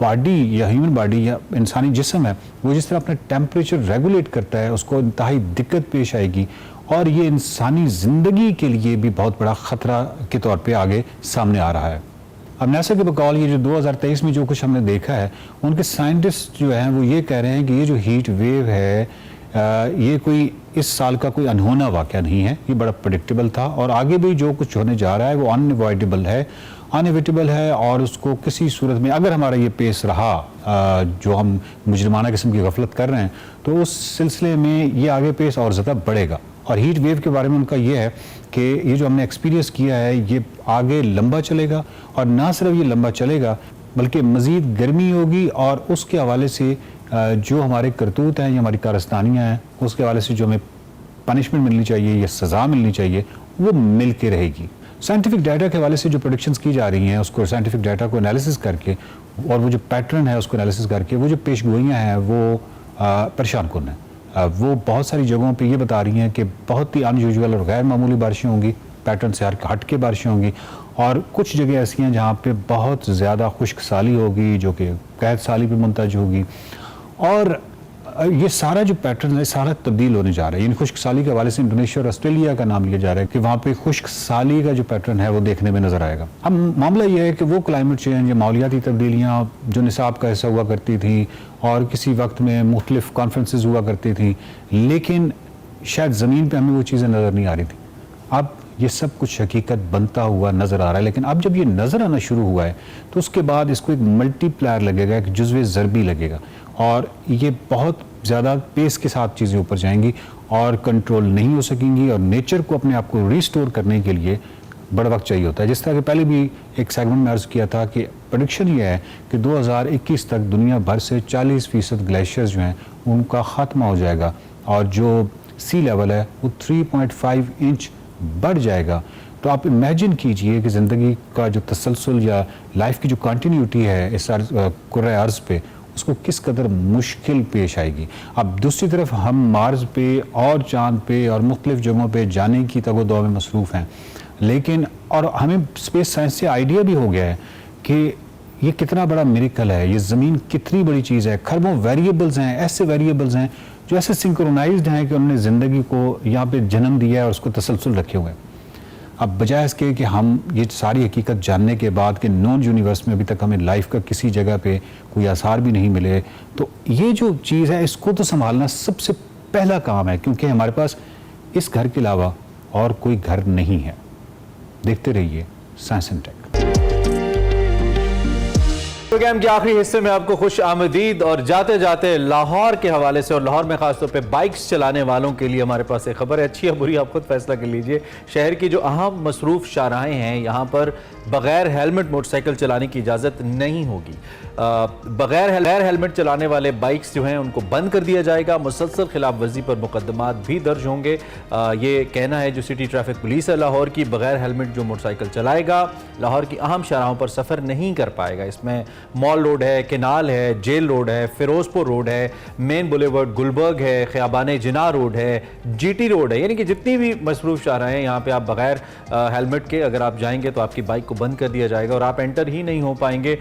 बॉडी या ह्यूमन बॉडी या इंसानी जिस्म है वो जिस तरह अपना टेम्परेचर रेगुलेट करता है उसको इंतहाई दिक्कत पेश आएगी, और ये इंसानी ज़िंदगी के लिए भी बहुत बड़ा ख़तरा के तौर पे आगे सामने आ रहा है। अब नासा के बकौल ये जो 2023 में जो कुछ हमने देखा है, उनके साइंटिस्ट जो हैं वो ये कह रहे हैं कि ये जो हीट वेव है ये कोई इस साल का कोई अनहोना वाक़या नहीं है, ये बड़ा प्रेडिक्टेबल था, और आगे भी जो कुछ होने जा रहा है वो अनएविटेबल है, और उसको किसी सूरत में अगर हमारा ये पेस रहा जो हम मुजरिमाना किस्म की गफलत कर रहे हैं तो उस सिलसिले में ये आगे पेस और ज़्यादा बढ़ेगा। और हीट वेव के बारे में उनका ये है कि ये जो हमने एक्सपीरियंस किया है ये आगे लंबा चलेगा, और ना सिर्फ ये लंबा चलेगा बल्कि मज़ीद गर्मी होगी, और उसके हवाले से जो हमारे करतूत हैं या हमारी कारस्तानियाँ हैं उसके हवाले से जो हमें पनिशमेंट मिलनी चाहिए या सज़ा मिलनी चाहिए वो मिल के रहेगी। साइंटिफिक डाटा के हवाले से जो प्रेडिक्शंस की जा रही हैं उसको साइंटिफिक डाटा को एनालिसिस करके और वो जो पैटर्न है उसको एनालिसिस करके वो जो पेशगोइयाँ हैं वो परेशान कुन है। वो बहुत सारी जगहों पे ये बता रही हैं कि बहुत ही अनयूजुअल और गैर मामूली बारिशें होंगी, पैटर्न से हट के बारिशें होंगी, और कुछ जगह ऐसी हैं जहाँ पे बहुत ज़्यादा खुश्क साली होगी जो कि कैद साली पे मुंतज होगी, और ये सारा जो पैटर्न है सारा तब्दील होने जा रहा है। इन खुश्क साली के हवाले से इंडोनेशिया और ऑस्ट्रेलिया का नाम लिया जा रहा है कि वहाँ पे खुश्क साली का जो पैटर्न है वो देखने में नज़र आएगा। अब मामला ये है कि वो क्लाइमेट चेंज या माहौलियाती तब्दीलियाँ जो निसाब का हिस्सा हुआ करती थी और किसी वक्त में मुख्तलिफ कॉन्फ्रेंसेस हुआ करती थी, लेकिन शायद ज़मीन पर हमें वो चीज़ें नज़र नहीं आ रही थी। अब ये सब कुछ हकीकत बनता हुआ नज़र आ रहा है, लेकिन अब जब ये नज़र आना शुरू हुआ है तो उसके बाद इसको एक मल्टीप्लायर लगेगा, एक जुज़्वे ज़रबी लगेगा, और ये बहुत ज़्यादा पेस के साथ चीज़ें ऊपर जाएंगी और कंट्रोल नहीं हो सकेंगी, और नेचर को अपने आप को रिस्टोर करने के लिए बड़ा वक्त चाहिए होता है। जिस तरह के पहले भी एक सेगमेंट में अर्ज़ किया था कि प्रेडिक्शन ये है कि 2021 तक दुनिया भर से 40% ग्लेशियर्स जो हैं उनका ख़त्मा हो जाएगा, और जो सी लेवल है वो 3.5 इंच बढ़ जाएगा। तो आप इमेजिन कीजिए कि ज़िंदगी का जो तसलसल या लाइफ की जो कंटिन्यूटी है इस कुर्रे अर्ज़ पे उसको किस कदर मुश्किल पेश आएगी। अब दूसरी तरफ हम मार्स पे और चांद पे और मुख्तलिफ जगहों पे जाने की तगोदौ में मसरूफ़ हैं, लेकिन और हमें स्पेस साइंस से आइडिया भी हो गया है कि ये कितना बड़ा मिरेकल है, ये ज़मीन कितनी बड़ी चीज़ है। खरबों वेरिएबल्स हैं, ऐसे वेरिएबल्स हैं जो ऐसे सिंक्रोनाइज्ड हैं कि उन्होंने ज़िंदगी को यहाँ पे जन्म दिया है और उसको तसलसल रखे हुए हैं। अब बजाय इसके कि हम ये सारी हकीकत जानने के बाद कि नॉन यूनिवर्स में अभी तक हमें लाइफ का किसी जगह पे कोई आसार भी नहीं मिले, तो ये जो चीज़ है इसको तो संभालना सबसे पहला काम है, क्योंकि हमारे पास इस घर के अलावा और कोई घर नहीं है। देखते रहिए साइंस एंड टेक। प्रोग्राम के आखिरी हिस्से में आपको खुश आमदीद, और जाते जाते लाहौर के हवाले से, और लाहौर में खासतौर पे बाइक्स चलाने वालों के लिए हमारे पास एक खबर है। अच्छी या बुरी आप खुद फैसला कर लीजिए। शहर की जो अहम मसरूफ शाहराहें हैं, यहाँ पर बगैर हेलमेट मोटरसाइकिल चलाने की इजाज़त नहीं होगी। बगैर हेलमेट चलाने वाले बाइक्स जो हैं उनको बंद कर दिया जाएगा। मुसलसल खिलाफ वर्जी पर मुकदमात भी दर्ज होंगे। ये कहना है जो सिटी ट्रैफिक पुलिस है लाहौर की, बगैर हेलमेट जो मोटरसाइकिल चलाएगा लाहौर की अहम शाहराहों पर सफ़र नहीं कर पाएगा। इसमें मॉल रोड है, केनाल है, जेल रोड है, फिरोजपुर रोड है, मेन बुलेवर्ड गुलबर्ग है, ख़ियाबान जिना रोड है, GT रोड है, यानी कि जितनी भी मसरूफ शाहराहें हैं यहाँ पे आप बगैर हेलमेट के अगर आप जाएंगे तो आपकी बाइक को बंद कर दिया जाएगा और आप एंटर ही नहीं हो पाएंगे।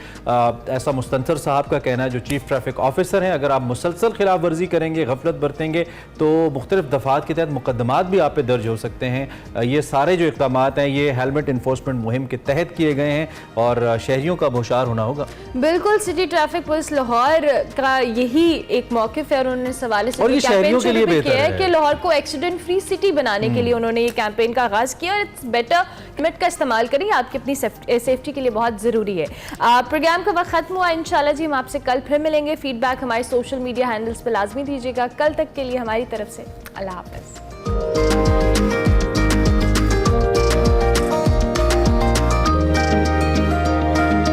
ऐसा मुस्तंसर साहब का कहना है जो चीफ ट्रैफिक ऑफिसर हैं। अगर आप मुसलसल खिलाफ वर्जी करेंगे, गफलत बरतेंगे, तो मुख्तलिफ दफात के तहत मुकदमात भी आप पे दर्ज हो सकते हैं। ये सारे जो इक़दाम हैं ये हेलमेट इन्फोर्समेंट मुहिम के तहत किए गए हैं और शहरियों का होशियार होना होगा। बिल्कुल, सिटी ट्रैफिक पुलिस लाहौर का यही एक मौक़िफ़ है और उन्होंने इस हवाले से और ये शहरियों के लिए बेहतर है कि लाहौर को एक्सीडेंट फ्री सिटी बनाने के लिए उन्होंने ये कैंपेन का आगाज़ किया। और इट्स बेटर हेलमेट का इस्तेमाल करें, आपकी अपनी सेफ्टी के लिए बहुत ज़रूरी है। प्रोग्राम का वक्त ख़त्म हुआ। इंशाल्लाह जी हम आपसे कल फिर मिलेंगे। फीडबैक हमारे सोशल मीडिया हैंडल्स पर लाजमी दीजिएगा। कल तक के लिए हमारी तरफ से अल्लाह हाफ़िज़।